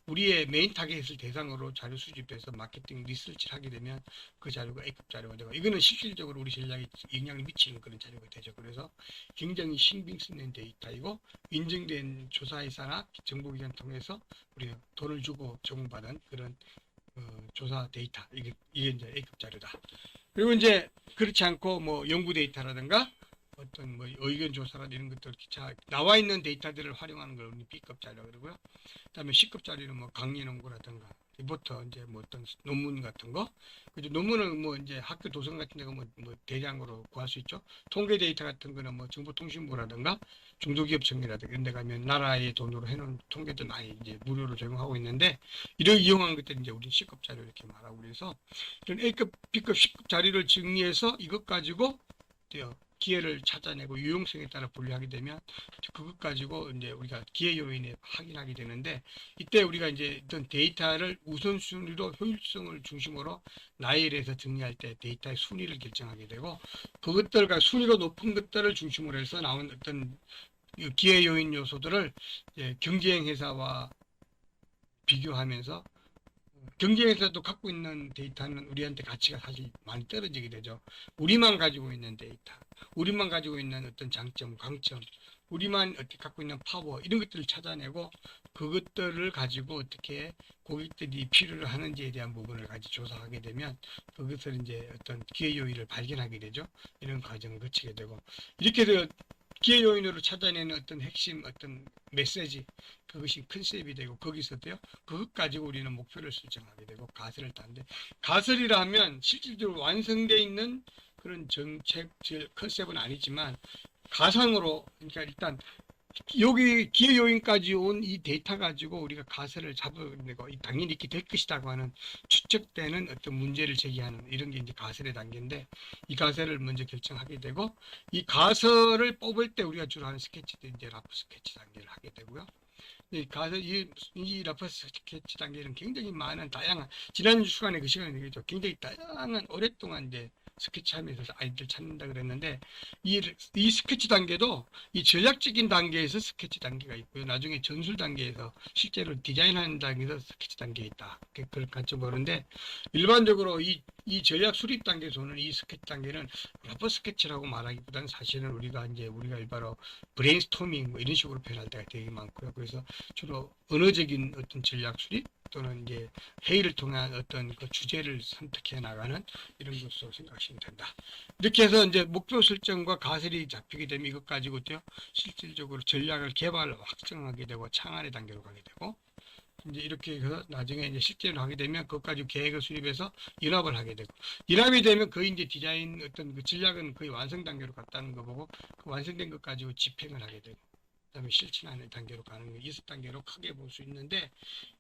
우리의 메인 타겟을 대상으로 자료 수집해서 마케팅 리서치를 하게 되면 그 자료가 A급 자료가 되고, 이거는 실질적으로 우리 전략에 영향을 미치는 그런 자료가 되죠. 그래서 굉장히 신빙성 데이터이고, 인증된 조사회사나 정보기관 통해서 우리가 돈을 주고 제공받은 그런 조사 데이터, 이게 이제 A급 자료다. 그리고 이제 그렇지 않고 뭐 연구 데이터라든가 어떤 뭐 의견 조사라든가 이런 것들 나와 있는 데이터들을 활용하는 걸 우리 B급 자료 그러고요. 그다음에 C급 자료는 뭐 강의 연구라든가 리포터, 이제 뭐 어떤 논문 같은 거. 그죠? 논문은 뭐 이제 학교 도서관 같은 데가 뭐 대량으로 구할 수 있죠. 통계 데이터 같은 거는 뭐 정보통신부라든가 중소기업청이라든가 이런 데 가면 나라의 돈으로 해놓은 통계들 많이 이제 무료로 제공하고 있는데, 이를 이용한 것들이 이제 우리 C급 자료 이렇게 말하고, 그래서 이런 A급, B급, C급 자료를 정리해서 이것 가지고 기회를 찾아내고 유용성에 따라 분류하게 되면 그것 가지고 이제 우리가 기회 요인에 확인하게 되는데, 이때 우리가 이제 어떤 데이터를 우선순위로 효율성을 중심으로 나열해서 정리할 때 데이터의 순위를 결정하게 되고, 그것들과 순위가 높은 것들을 중심으로 해서 나온 어떤 기회 요인 요소들을 경쟁 회사와 비교하면서, 경쟁에서도 갖고 있는 데이터는 우리한테 가치가 사실 많이 떨어지게 되죠. 우리만 가지고 있는 데이터, 우리만 가지고 있는 어떤 장점, 강점, 우리만 어떻게 갖고 있는 파워, 이런 것들을 찾아내고 그것들을 가지고 어떻게 고객들이 필요로 하는지에 대한 부분을 같이 조사하게 되면 그것을 이제 어떤 기회 요인을 발견하게 되죠. 이런 과정을 거치게 되고, 이렇게 해서 기회 요인으로 찾아내는 어떤 핵심 어떤 메시지, 그것이 컨셉이 되고, 거기서도요 그것 가지고 우리는 목표를 설정하게 되고 가설을 따는데, 가설이라 하면 실질적으로 완성되어 있는 그런 정책 컨셉은 아니지만 가상으로, 그러니까 일단 여기 기회 요인까지 온 이 데이터 가지고 우리가 가설을 잡아내고 당연히 이렇게 될 것이라고 하는 추측되는 어떤 문제를 제기하는 이런 게 이제 가설의 단계인데, 이 가설을 먼저 결정하게 되고, 이 가설을 뽑을 때 우리가 주로 하는 스케치도 이제 라프 스케치 단계를 하게 되고요. 이 가설, 이 라프 스케치 단계는 굉장히 많은 다양한, 지난 시간에 그 시간에 얘기했죠. 굉장히 다양한 오랫동안 이제 스케치하면서 아이들 찾는다 그랬는데, 이 스케치 단계도 이 전략적인 단계에서 스케치 단계가 있고요. 나중에 전술 단계에서 실제로 디자인하는 단계에서 스케치 단계에 있다. 그걸 관점 보는데, 일반적으로 이 전략 수립 단계에서는 이 스케치 단계는 러버 스케치라고 말하기보다는 사실은 우리가 일바로 브레인스토밍 뭐 이런 식으로 표현할 때가 되게 많고요. 그래서 주로 언어적인 어떤 전략 수립 또는 이제 회의를 통한 어떤 그 주제를 선택해 나가는 이런 것으로 생각하시면 된다. 이렇게 해서 이제 목표 설정과 가설이 잡히게 되면 이것 가지고요 실질적으로 전략을 개발, 확정하게 되고 창안의 단계로 가게 되고, 이제 이렇게 해서 나중에 이제 실제로 하게 되면 그것까지 계획을 수립해서 연합을 하게 되고, 연합이 되면 거의 이제 디자인 어떤 그 전략은 거의 완성 단계로 갔다는 거 보고, 그 완성된 것 가지고 집행을 하게 되고, 그다음에 실천하는 단계로 가는 거, 6단계로 크게 볼 수 있는데,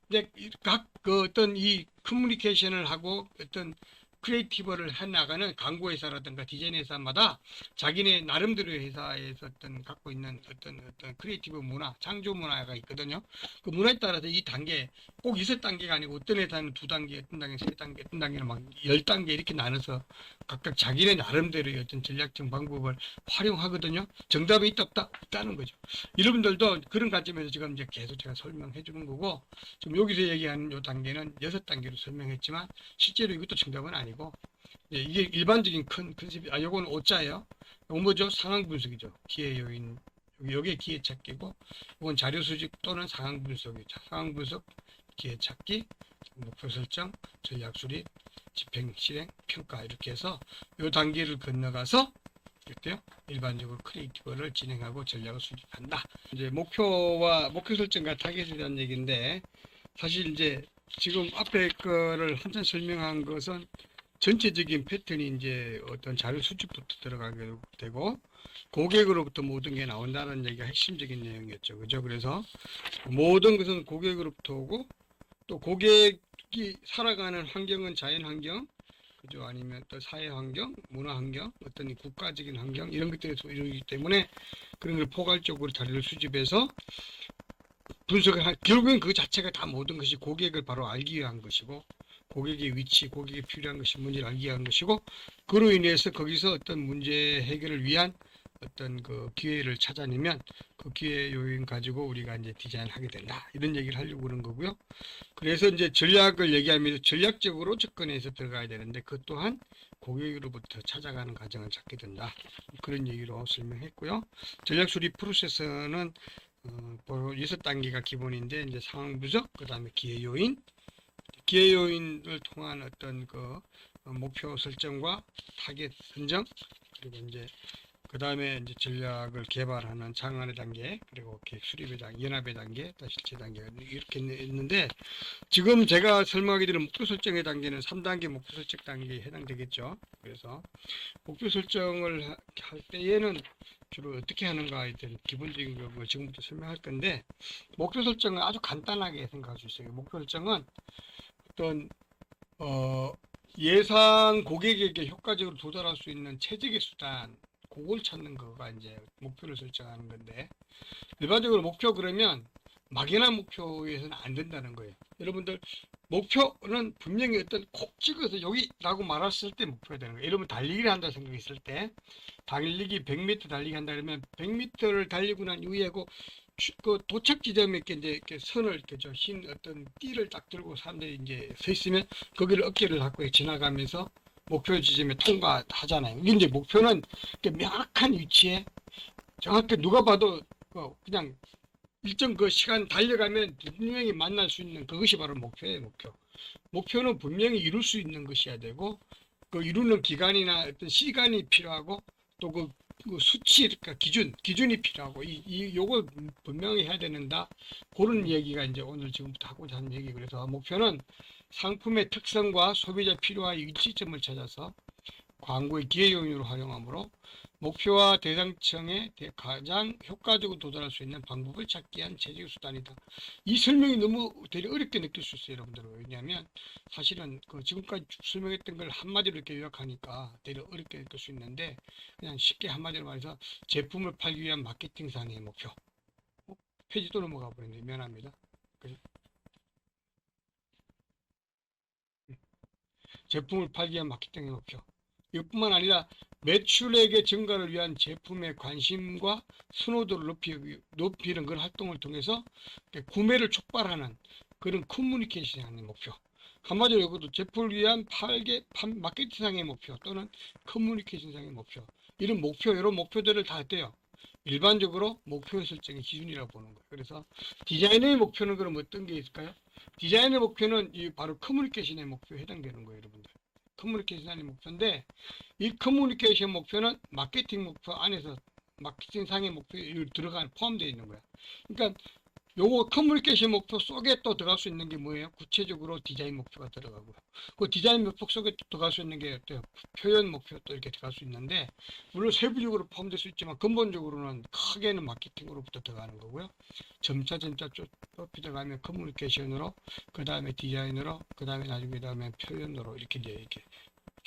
이제 각 그 어떤 이 커뮤니케이션을 하고 어떤 크리에이티브를 해 나가는 광고 회사라든가 디자인 회사마다 자기네 나름대로의 회사에서 어떤 갖고 있는 어떤 크리에이티브 문화, 창조 문화가 있거든요. 그 문화에 따라서 이 단계 꼭 6단계가 아니고, 어떤 회사는 2단계, 어떤 단계는 3단계, 어떤 단계는 막 10단계 이렇게 나눠서 각각 자기네 나름대로의 어떤 전략적 방법을 활용하거든요. 정답이 있다 없다 없다는 거죠. 여러분들도 그런 관점에서 지금 이제 계속 제가 설명해 주는 거고, 지금 여기서 얘기하는 요 단계는 6단계로 설명했지만 실제로 이것도 정답은 아니고, 이게 일반적인 큰 컨셉이, 요거는 오자예요. 요건 뭐죠? 상황 분석이죠. 기회 요인, 요게 기회 찾기고, 이건 자료 수집 또는 상황 분석이죠. 상황 분석, 기회 찾기, 목표 설정, 전략 수립, 집행, 실행, 평가, 이렇게 해서 요 단계를 건너가서 이렇게요 일반적으로 크리에이티브를 진행하고 전략을 수립한다. 이제 목표 설정과 타겟에 대한 얘기인데, 사실 이제 지금 앞에 거를 한참 설명한 것은 전체적인 패턴이 이제 어떤 자료 수집부터 들어가게 되고, 고객으로부터 모든 게 나온다는 얘기가 핵심적인 내용이었죠. 그죠? 그래서 모든 것은 고객으로부터 오고, 또 고객이 살아가는 환경은 자연 환경, 그죠? 아니면 또 사회 환경, 문화 환경, 어떤 국가적인 환경, 이런 것들에서 이루어지기 때문에 그런 걸 포괄적으로 자료를 수집해서 분석을 결국엔 그 자체가 다 모든 것이 고객을 바로 알기 위한 것이고, 고객의 위치, 고객이 필요한 것이 문제를 알기 위한 것이고, 그로 인해서 거기서 어떤 문제 해결을 위한 어떤 그 기회를 찾아내면 그 기회 요인 가지고 우리가 이제 디자인하게 된다. 이런 얘기를 하려고 그런 거고요. 그래서 이제 전략을 얘기하면서 전략적으로 접근해서 들어가야 되는데, 그 또한 고객으로부터 찾아가는 과정을 찾게 된다. 그런 얘기로 설명했고요. 전략 수립 프로세스는 바로 6단계가 기본인데, 이제 상황 분석, 그 다음에 기회 요인, 기회 요인을 통한 어떤 그 목표 설정과 타겟 선정, 그리고 이제 그 다음에 이제 전략을 개발하는 장안의 단계, 그리고 계획 수립의 단계, 연합의 단계, 또 실체 단계가 이렇게 있는데, 지금 제가 설명하게 되는 목표 설정의 단계는 3단계 목표 설정 단계에 해당되겠죠. 그래서 목표 설정을 할 때에는 주로 어떻게 하는가에 대한 기본적인 걸 지금부터 설명할 건데, 목표 설정은 아주 간단하게 생각할 수 있어요. 목표 설정은 어떤 예상 고객에게 효과적으로 도달할 수 있는 최적의 수단, 그걸 찾는 거가 이제 목표를 설정하는 건데, 일반적으로 목표 그러면 막연한 목표에서는 안 된다는 거예요. 여러분들 목표는 분명히 어떤 콕 찍어서 여기라고 말했을 때 목표가 되는 거예요. 여러분 달리기를 한다 생각했을 때 달리기 100m 달리기 한다 그러면 100m를 달리고 난 이후에 그 도착 지점에 이렇게 선을 이렇게 흰 어떤 띠를 딱 들고 사람들이 이제 서 있으면 거기를 어깨를 잡고 지나가면서 목표 지점에 통과하잖아요. 이게 이제 목표는 명확한 위치에 정확히 누가 봐도 그냥 일정 그 시간 달려가면 분명히 만날 수 있는 그것이 바로 목표예요. 목표는 분명히 이룰 수 있는 것이어야 되고, 그 이루는 기간이나 어떤 시간이 필요하고, 또 그 수치, 그러니까 기준이 필요하고, 요걸 분명히 해야 되는다. 그런 얘기가 이제 오늘 지금부터 하고자 하는 얘기. 그래서 목표는 상품의 특성과 소비자 필요와 일치점을 찾아서 광고의 기회 요인으로 활용하므로 목표와 대상층에 가장 효과적으로 도달할 수 있는 방법을 찾기 위한 재질 수단이다. 이 설명이 너무 되게 어렵게 느낄 수 있어요, 여러분들. 왜냐하면 사실은 그 지금까지 쭉 설명했던 걸 한마디로 이렇게 요약하니까 되게 어렵게 느낄 수 있는데, 그냥 쉽게 한마디로 말해서 제품을 팔기 위한 마케팅상의 목표. 페이지 또 넘어가 버렸네. 미안합니다. 제품을 팔기 위한 마케팅의 목표. 이뿐만 아니라 매출액의 증가를 위한 제품의 관심과 선호도를 높이는 그런 활동을 통해서 구매를 촉발하는 그런 커뮤니케이션의 목표. 한마디로 이것도 제품을 위한 마케팅상의 목표 또는 커뮤니케이션상의 목표. 이런 목표들을 다 했대요. 일반적으로 목표 설정의 기준이라고 보는 거예요. 그래서 디자인의 목표는 그럼 어떤 게 있을까요? 디자인의 목표는 바로 커뮤니케이션의 목표에 해당되는 거예요, 여러분들. 커뮤니케이션의 목표인데, 이 커뮤니케이션 목표는 마케팅 목표 안에서 마케팅상의 목표에 포함되어 있는 거야. 그러니까 요거 커뮤니케이션 목표 속에 또 들어갈 수 있는 게 뭐예요? 구체적으로 디자인 목표가 들어가고요. 그 디자인 목표 속에 또 들어갈 수 있는 게 표현 목표 또 이렇게 들어갈 수 있는데, 물론 세부적으로 포함될 수 있지만 근본적으로는 크게는 마케팅으로부터 들어가는 거고요. 점차 좁히 들어가면 커뮤니케이션으로, 그 다음에 디자인으로, 그 다음에 나중에 표현으로 이렇게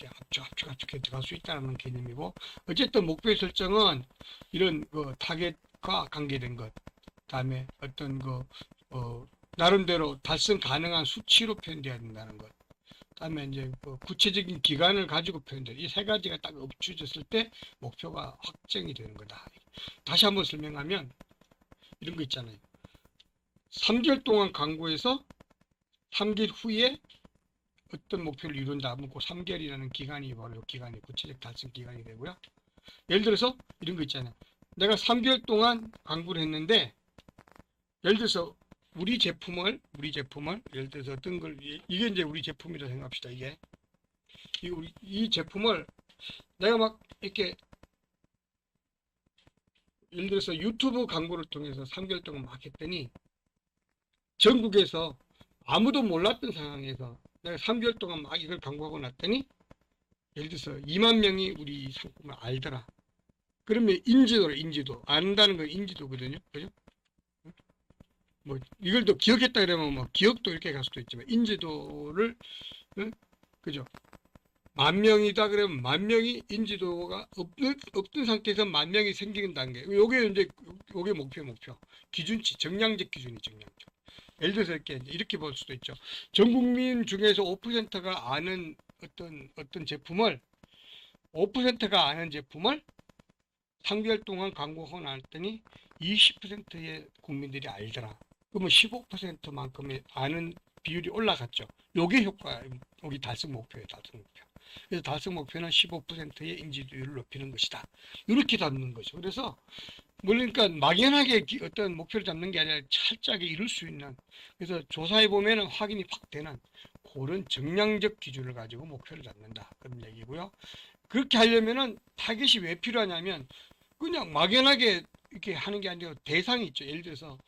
합축해 들어갈 수 있다는 개념이고, 어쨌든 목표 설정은 이런 그 타겟과 관계된 것, 다음에 어떤 나름대로 달성 가능한 수치로 표현되어야 된다는 것. 다음에 이제 구체적인 기간을 가지고 표현돼. 이 세 가지가 딱 엎쳐졌을 때 목표가 확정이 되는 거다. 다시 한번 설명하면 이런 거 있잖아요. 3개월 동안 광고해서 3개월 후에 어떤 목표를 이룬다 하면 그 3개월이라는 기간이 바로 기간이 구체적 달성 기간이 되고요. 예를 들어서 이런 거 있잖아요. 내가 3개월 동안 광고를 했는데, 예를 들어서 우리 제품을 예를 들어서 어떤 걸 이게 이제 우리 제품이라 생각합시다. 이 제품을 내가 막 이렇게 예를 들어서 유튜브 광고를 통해서 3개월 동안 막 했더니 전국에서 아무도 몰랐던 상황에서 내가 3개월 동안 막 이걸 광고하고 났더니 예를 들어서 2만 명이 우리 상품을 알더라. 그러면 인지도 안다는 건 인지도거든요. 그죠? 뭐 이걸 또 기억했다 그러면 뭐 기억도 이렇게 갈 수도 있지만 인지도를 그죠? 10,000명이다 그러면 10,000명이 인지도가 없던 상태에서 10,000명이 생기는 단계. 요게 이제 요게 목표. 기준치 정량적 기준이 정량적. 예를 들어서 이렇게 볼 수도 있죠. 전 국민 중에서 5%가 아는 어떤 제품을 5%가 아는 제품을 3개월 동안 광고하고 났더니 20%의 국민들이 알더라. 그러면 15%만큼의 아는 비율이 올라갔죠. 요게 여기 달성 목표예요. 그래서 달성 목표는 15%의 인지도율을 높이는 것이다. 이렇게 잡는 거죠. 그래서 그러니까 막연하게 어떤 목표를 잡는 게 아니라 철저하게 이룰 수 있는, 그래서 조사해 보면 확인이 확 되는 그런 정량적 기준을 가지고 목표를 잡는다. 그런 얘기고요. 그렇게 하려면은 타겟이 왜 필요하냐면 그냥 막연하게 이렇게 하는 게 아니라 대상이 있죠. 예를 들어서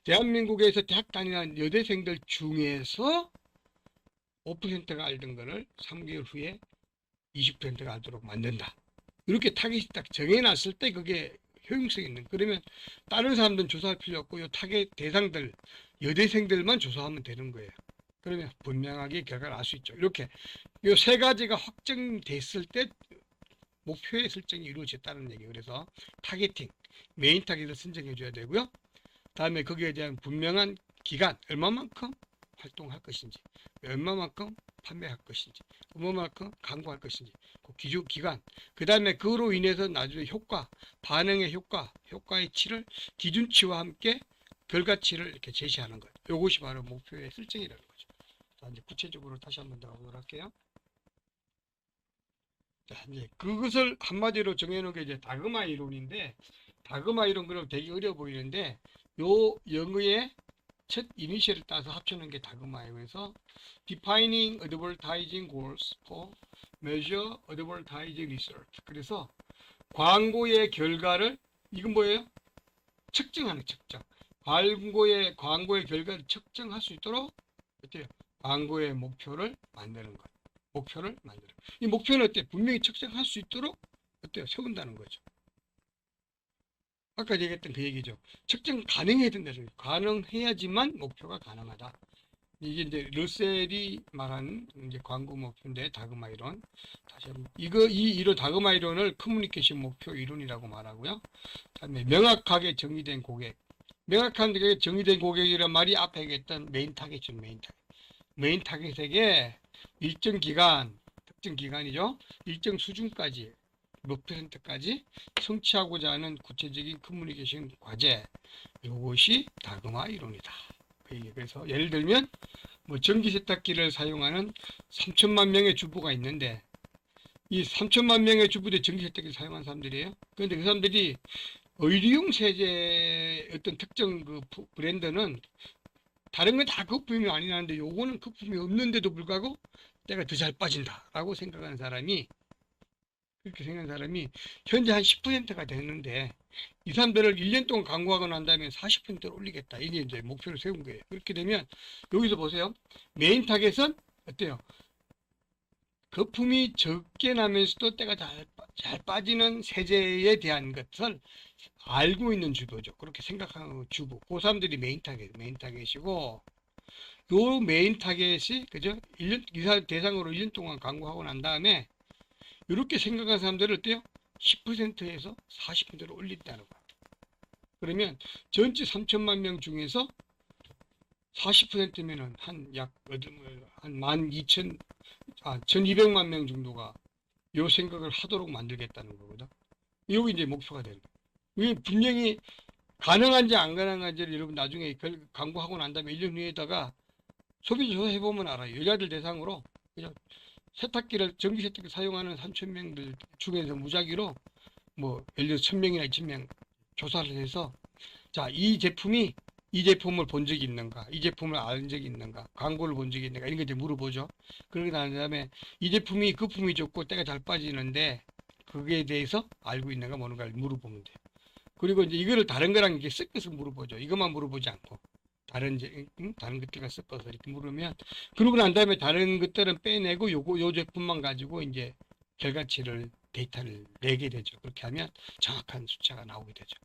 대한민국에서 대학 다니는 여대생들 중에서 5%가 알던 거를 3개월 후에 20%가 알도록 만든다. 이렇게 타겟이 딱 정해놨을 때 그게 효용성이 있는. 그러면 다른 사람들은 조사할 필요 없고 요 타겟 대상들 여대생들만 조사하면 되는 거예요. 그러면 분명하게 결과를 알 수 있죠. 이렇게 요 세 가지가 확정됐을 때 목표의 설정이 이루어졌다는 얘기예요. 그래서 타겟팅, 메인 타겟을 선정해 줘야 되고요. 다음에 거기에 대한 분명한 기간, 얼마만큼 활동할 것인지, 얼마만큼 판매할 것인지, 얼마만큼 광고할 것인지, 그 기간, 그 다음에 그로 인해서 나중에 효과, 반응의 효과, 효과의 치를 기준치와 함께 결과치를 이렇게 제시하는 것. 이것이 바로 목표의 설정이라는 거죠. 자, 이제 구체적으로 다시 한번 더 가보도록 할게요. 자, 이제 그것을 한마디로 정해놓은 게 이제 다그마 이론인데, 다그마 이론 그럼 되게 어려워 보이는데, 요 영어의 첫 이니셜을 따서 합쳐놓은 게 다그마예요. 그래서 defining advertising goals for measure advertising research. 그래서 광고의 결과를 이건 뭐예요? 측정하는 측정. 광고의 결과를 측정할 수 있도록 어때요? 광고의 목표를 만드는 것. 목표를 만드는 것. 이 목표는 어때? 분명히 측정할 수 있도록 어때요? 세운다는 거죠. 아까 얘기했던 그 얘기죠. 측정 가능해야 된다. 가능해야지만 목표가 가능하다. 이게 이제 러셀이 말한 이제 광고 목표인데 다그마 이론. 다시 한번 이 이론 다그마 이론을 커뮤니케이션 목표 이론이라고 말하고요. 그다음에 명확하게 정의된 고객. 명확하게 정의된 고객이란 말이 앞에 얘기했던 메인 타겟이죠. 메인 타겟. 메인 타겟에게 일정 기간, 특정 기간이죠. 일정 수준까지 몇 %까지 성취하고자 하는 구체적인 커뮤니케이션 과제, 이것이 다그마 이론이다. 그래서 예를 들면 뭐 전기 세탁기를 사용하는 3천만 명의 주부가 있는데 이 3천만 명의 주부들 전기 세탁기를 사용하는 사람들이에요. 그런데 그 사람들이 의류용 세제 어떤 특정 그 브랜드는 다른 건 다 거품이 많이 나는데 요거는 거품이 없는데도 불구하고 때가 더 잘 빠진다라고 생각하는 사람이, 그렇게 생각하는 사람이 현재 한 10%가 되는데 이 사람들을 1년 동안 광고하고 난 다음에 40%를 올리겠다. 이게 이제 목표를 세운 거예요. 그렇게 되면 여기서 보세요. 메인 타겟은 어때요? 거품이 적게 나면서도 때가 잘 빠지는 세제에 대한 것을 알고 있는 주도죠. 그렇게 생각하는 주부. 그 사람들이 메인 타겟이고, 요 메인 타겟이, 그죠? 1년, 이 사람 대상으로 1년 동안 광고하고 난 다음에, 이렇게 생각하는 사람들은 어때요? 10%에서 40%를 올린다는 거예요. 그러면 전체 3천만 명 중에서 40%면은 한 1200만 명 정도가 요 생각을 하도록 만들겠다는 거거든. 이게 이제 목표가 되는 거예요. 이게 분명히 가능한지 안 가능한지를 여러분 나중에 광고하고 난 다음에 1년 후에다가 소비 조사 해보면 알아요. 여자들 대상으로 그냥 전기 세탁기 사용하는 3,000명들 중에서 무작위로 뭐 예를 들어 1,000명이나 2,000명 조사를 해서 자, 이 제품을 본 적이 있는가? 이 제품을 아는 적이 있는가? 광고를 본 적이 있는가? 이런 거 이제 물어보죠. 그러고 난 다음에 이 제품이 거품이 적고 때가 잘 빠지는데 그거에 대해서 알고 있는가 모르는가를 물어보면 돼요. 그리고 이제 이거를 다른 거랑 이렇게 섞어서 물어보죠. 이것만 물어보지 않고 다른 것들과 섞어서 이렇게 물으면, 그러고 난 다음에 다른 것들은 빼내고 요 제품만 가지고 이제 결과치를 데이터를 내게 되죠. 그렇게 하면 정확한 숫자가 나오게 되죠.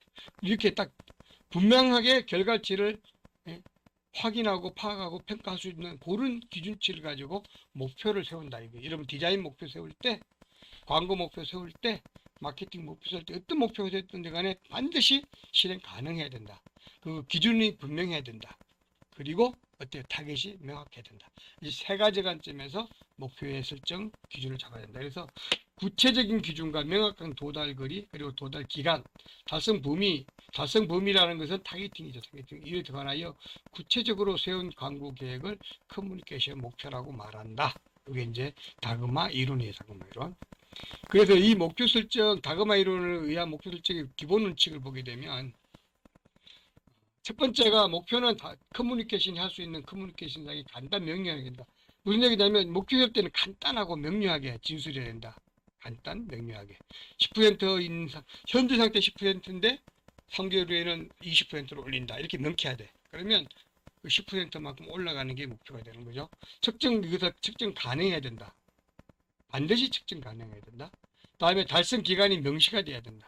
이렇게 딱 분명하게 결과치를 확인하고 파악하고 평가할 수 있는 그런 기준치를 가지고 목표를 세운다. 이거 여러분 디자인 목표 세울 때, 광고 목표 세울 때, 마케팅 목표 세울 때 어떤 목표가 됐든 간에 반드시 실행 가능해야 된다. 그 기준이 분명해야 된다. 그리고 어때요? 타겟이 명확해야 된다. 이 세 가지 관점에서 목표의 설정 기준을 잡아야 된다. 그래서 구체적인 기준과 명확한 도달 거리, 그리고 도달 기간, 달성 범위라는 것은 타겟팅이죠. 타겟팅. 이에 관하여 구체적으로 세운 광고 계획을 커뮤니케이션 목표라고 말한다. 이게 이제 다그마 이론이에요. 다그마 이론. 그래서 이 목표 설정, 다그마 이론을 의한 목표 설정의 기본 원칙을 보게 되면, 첫 번째가 목표는 커뮤니케이션이 할 수 있는 커뮤니케이션상의 간단 명료하게 된다. 무슨 얘기냐면 목표 설 때는 간단하고 명료하게 진술해야 된다. 간단 명료하게. 10% 현재 상태 10%인데 3개월 후에는 20%로 올린다. 이렇게 명쾌해야 돼. 그러면 그 10%만큼 올라가는 게 목표가 되는 거죠. 이것을 측정 가능해야 된다. 반드시 측정 가능해야 된다. 다음에 달성 기간이 명시가 돼야 된다.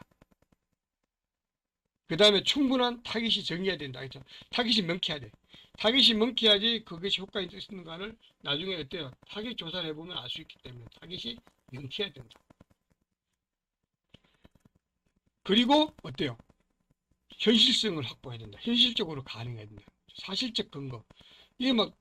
그 다음에 충분한 타깃이 정해야 된다. 그렇죠? 타깃이 명쾌해야 돼. 타깃이 명쾌해야지 그것이 효과가 있는가를 나중에 어때요? 타깃 조사를 해보면 알 수 있기 때문에 타깃이 명쾌해야 된다. 그리고 어때요? 현실성을 확보해야 된다. 현실적으로 가능해야 된다. 사실적 근거. 이게 막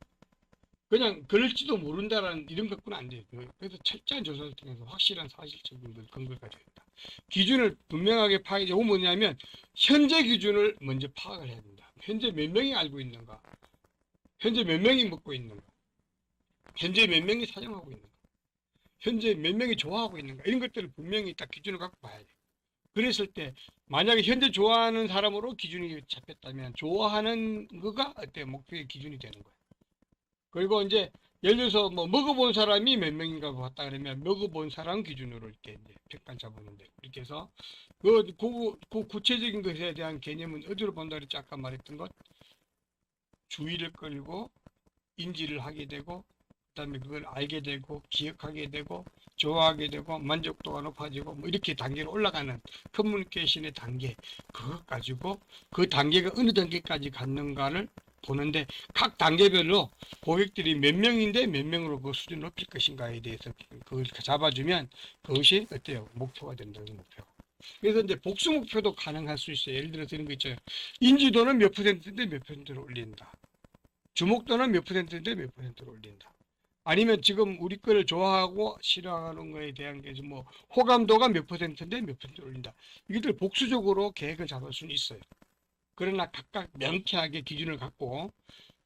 그냥 그럴지도 모른다라는 이런 것뿐 안 돼요. 그래서 철저한 조사를 통해서 확실한 사실적인 근거를 가져야 된다. 기준을 분명하게 파악해. 이거 뭐냐면 현재 기준을 먼저 파악을 해야 된다. 현재 몇 명이 알고 있는가? 현재 몇 명이 먹고 있는가? 현재 몇 명이 사용하고 있는가? 현재 몇 명이 좋아하고 있는가? 이런 것들을 분명히 딱 기준을 갖고 봐야 돼. 그랬을 때 만약에 현재 좋아하는 사람으로 기준이 잡혔다면 좋아하는 거가 어때 목표의 기준이 되는 거야. 그리고 이제 예를 들어서 뭐 먹어본 사람이 몇 명인가 봤다 그러면 먹어본 사람 기준으로 이렇게 이제 평가 잡았는데 이렇게 해서 그 구체적인 것에 대한 개념은 어디로 본다 그랬지 아까 말했던 것 주의를 끌고 인지를 하게 되고 그다음에 그걸 알게 되고 기억하게 되고 좋아하게 되고 만족도가 높아지고 뭐 이렇게 단계로 올라가는 커뮤니케이션의 단계 그것 가지고 그 단계가 어느 단계까지 갔는가를 보는데 각 단계별로 고객들이 몇 명인데 몇 명으로 그 수준을 높일 것인가에 대해서 그걸 잡아주면 그것이 어때요? 목표가 된다는 목표. 그래서 이제 복수 목표도 가능할 수 있어요. 예를 들어서 이런 거 있죠. 인지도는 몇 퍼센트인데 몇 퍼센트를 올린다. 주목도는 몇 퍼센트인데 몇 퍼센트를 올린다. 아니면 지금 우리 거를 좋아하고 싫어하는 거에 대한 게 뭐 호감도가 몇 퍼센트인데 몇 퍼센트 올린다. 이것들 복수적으로 계획을 잡을 수는 있어요. 그러나 각각 명쾌하게 기준을 갖고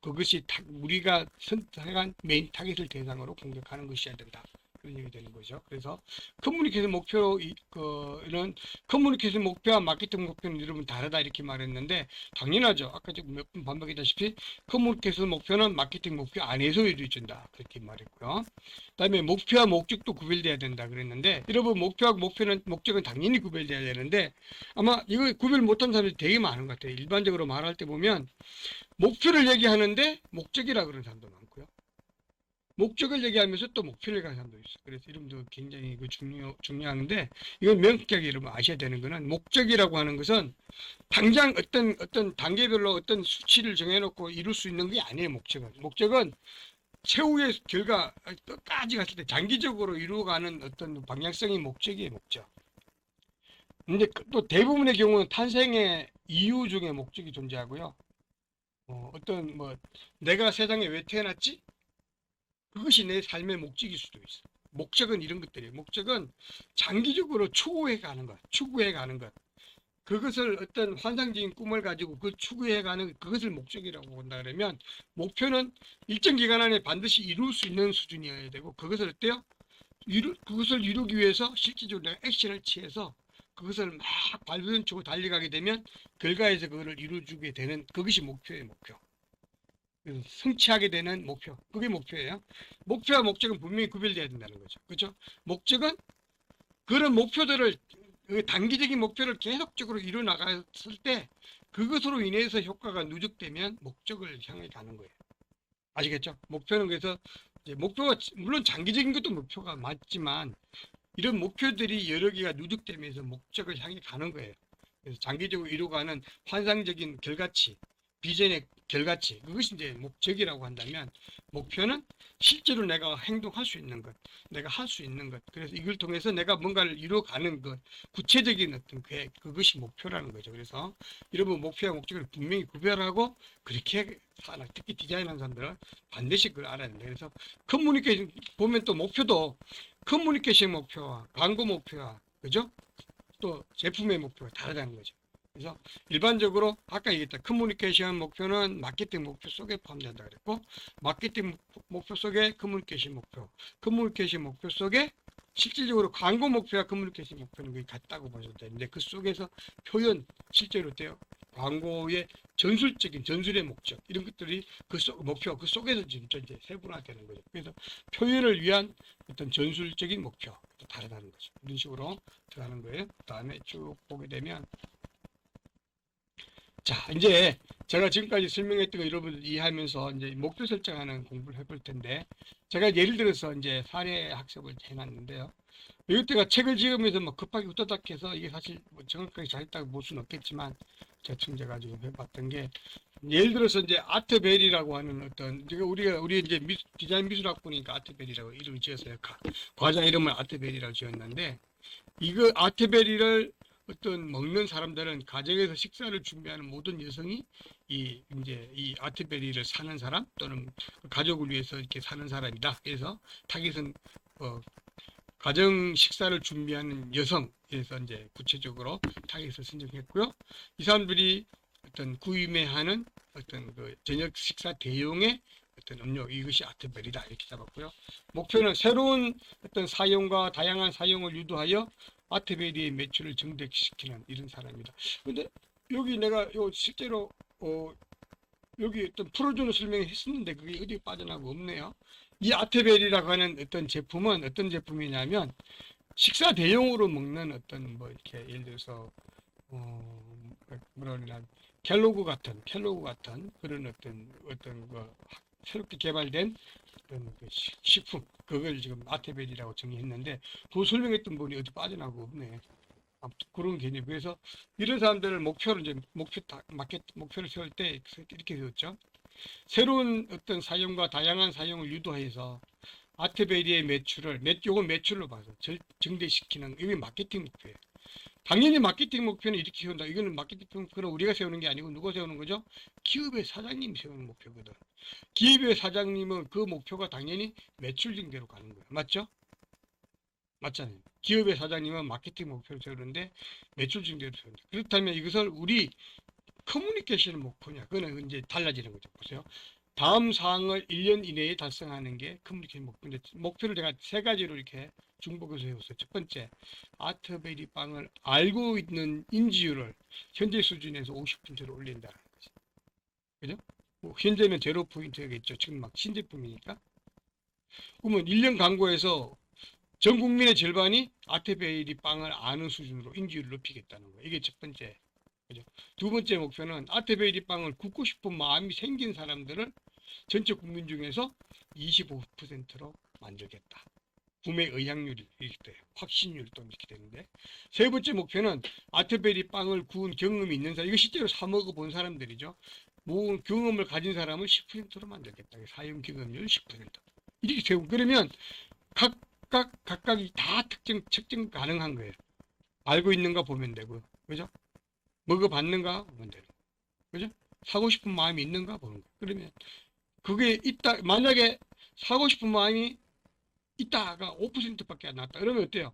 그것이 우리가 선택한 메인 타겟을 대상으로 공격하는 것이어야 된다. 그런 얘기 되는 거죠. 그래서 커뮤니케이션 목표는 커뮤니케이션 목표와 마케팅 목표는 여러분 다르다 이렇게 말했는데 당연하죠. 아까 지금 몇 번 반복했다시피 커뮤니케이션 목표는 마케팅 목표 안에서 이루어진다 그렇게 말했고요. 그다음에 목표와 목적도 구별돼야 된다 그랬는데 여러분 목표와 목적은 당연히 구별돼야 되는데 아마 이거 구별 못한 사람이 되게 많은 것 같아요. 일반적으로 말할 때 보면 목표를 얘기하는데 목적이라 그러는 사람도 많고요. 목적을 얘기하면서 또 목표를 얘기하는 사람도 있어요. 그래서 이름도 굉장히 중요한데 이건 명확하게 여러분 아셔야 되는 거는 목적이라고 하는 것은 당장 어떤 단계별로 어떤 수치를 정해놓고 이룰 수 있는 게 아니에요. 목적은 최후의 결과 끝까지 갔을 때 장기적으로 이루어가는 어떤 방향성이 목적이에요. 목적. 근데 또 대부분의 경우는 탄생의 이유 중에 목적이 존재하고요. 어떤 뭐 내가 세상에 왜 태어났지? 그것이 내 삶의 목적일 수도 있어. 목적은 이런 것들이에요. 목적은 장기적으로 추구해 가는 것, 추구해 가는 것. 그것을 어떤 환상적인 꿈을 가지고 그 추구해 가는 그것을 목적이라고 본다 그러면 목표는 일정 기간 안에 반드시 이룰 수 있는 수준이어야 되고 그것을 어때요? 그것을 이루기 위해서 실질적으로 내가 액션을 취해서 그것을 막 발버둥 치고 달려가게 되면 결과에서 그거를 이루어주게 되는 그것이 목표예요, 목표. 성취하게 되는 목표. 그게 목표예요. 목표와 목적은 분명히 구별돼야 된다는 거죠. 그렇죠? 목적은 그런 목표들을 그 단기적인 목표를 계속적으로 이루어 나갔을 때 그것으로 인해서 효과가 누적되면 목적을 향해 가는 거예요. 아시겠죠? 목표는 그래서 이제 목표가 물론 장기적인 것도 목표가 맞지만 이런 목표들이 여러 개가 누적되면서 목적을 향해 가는 거예요. 그래서 장기적으로 이루어가는 환상적인 결과치, 비전의 결과치, 그것이 이제 목적이라고 한다면 목표는 실제로 내가 행동할 수 있는 것, 내가 할 수 있는 것, 그래서 이걸 통해서 내가 뭔가를 이루어가는 것, 구체적인 어떤 계획, 그것이 목표라는 거죠. 그래서 여러분 목표와 목적을 분명히 구별하고 그렇게 특히 디자인하는 사람들은 반드시 그걸 알아야 된다. 그래서 커뮤니케이션 보면 또 목표도 커뮤니케이션 목표와 광고 목표와 그죠? 또 제품의 목표가 다르다는 거죠. 그래서 일반적으로 아까 얘기했다 커뮤니케이션 목표는 마케팅 목표 속에 포함된다 그랬고 마케팅 목표 속에 커뮤니케이션 목표 속에 실질적으로 광고 목표와 커뮤니케이션 목표는 거의 같다고 보셔도 되는데 그 속에서 표현 실제로 돼요. 광고의 전술의 목적 이런 것들이 목표 그 속에서 진짜 이제 세분화되는 거죠. 그래서 표현을 위한 어떤 전술적인 목표 다르다는 거죠. 이런 식으로 들어가는 거예요. 그 다음에 쭉 보게 되면 자 이제 제가 지금까지 설명했던 거 여러분들 이해하면서 이제 목표 설정하는 공부를 해볼 텐데 제가 예를 들어서 이제 사례 학습을 해놨는데요. 이때가 책을 지으면서 뭐 급하게 후다닥 해서 이게 사실 뭐 정확하게 잘했다고 볼 수는 없겠지만 대충 제가 지금 해봤던 게 예를 들어서 이제 아트베리라고 하는 어떤 우리 이제 디자인 미술학부니까 아트베리라고 이름을 지었어요. 과자 이름을 아트베리라고 지었는데 이거 아트베리를 어떤 먹는 사람들은 가정에서 식사를 준비하는 모든 여성이 이 아트베리를 사는 사람 또는 가족을 위해서 이렇게 사는 사람이다. 그래서 타깃은 어, 가정 식사를 준비하는 여성에서 이제 구체적으로 타깃을 선정했고요. 이 사람들이 어떤 구매하는 어떤 그 저녁 식사 대용의 어떤 음료, 이것이 아트벨이다 이렇게 잡았고요. 목표는 새로운 어떤 사용과 다양한 사용을 유도하여 아트베리의 매출을 증대시키는 이런 사람입니다. 근데 여기 내가 요 실제로 여기 어떤 프로주는 설명을 했었는데 그게 어디 빠져나가고 없네요. 이 아트벨이라고 하는 어떤 제품은 어떤 제품이냐면 식사 대용으로 먹는 어떤 뭐 이렇게 예를 들어서 뭐라 그러나 켈로그 같은 그런 어떤 그 새롭게 개발된 어떤 그 식품 그걸 지금 아테벨이라고 정의했는데 그 설명했던 분이 어디 빠져나가고 없네. 아무튼 그런 개념. 그래서 이런 사람들을 목표를 이제 마켓 목표를 세울 때 이렇게 세웠죠. 새로운 어떤 사용과 다양한 사용을 유도해서 아트베리의 요건 매출로 봐서 증대시키는 이게 마케팅 목표예요. 당연히 마케팅 목표는 이렇게 세운다. 이거는 마케팅 목표는 우리가 세우는 게 아니고 누가 세우는 거죠? 기업의 사장님이 세우는 목표거든. 기업의 사장님은 그 목표가 당연히 매출 증대로 가는 거예요. 맞죠? 맞잖아요. 기업의 사장님은 마케팅 목표를 세우는데 매출 증대로 세운다. 그렇다면 이것을 우리 커뮤니케이션 목표냐? 그거는 이제 달라지는 거죠. 보세요. 다음 사항을 1년 이내에 달성하는 게 커뮤니케이션 목표인데 목표를 제가 세 가지로 이렇게 중복해서 해봤어요. 첫 번째, 아트베리 빵을 알고 있는 인지율을 현재 수준에서 50%로 올린다는 거죠. 그죠? 뭐 현재는 제로 포인트겠죠. 지금 막 신제품이니까. 그러면 1년 광고에서 전 국민의 절반이 아트베리 빵을 아는 수준으로 인지율을 높이겠다는 거예요. 이게 첫 번째. 그죠? 두 번째 목표는 아트베리 빵을 굽고 싶은 마음이 생긴 사람들을 전체 국민 중에서 25%로 만들겠다. 구매 의향률이 이렇게 돼요. 확신율도 이렇게 되는데 세 번째 목표는 아트베리 빵을 구운 경험이 있는 사람, 이거 실제로 사 먹어본 사람들이죠. 뭐 경험을 가진 사람을 10%로 만들겠다. 사용 경험률 10%. 이렇게 세우고 그러면 각각이 다 측정 가능한 거예요. 알고 있는가 보면 되고, 그죠? 먹어봤는가 보면 되고, 그죠? 사고 싶은 마음이 있는가 보는 거예요. 그러면 그게 있다. 만약에 사고 싶은 마음이 있다가 5%밖에 안 나왔다. 그러면 어때요?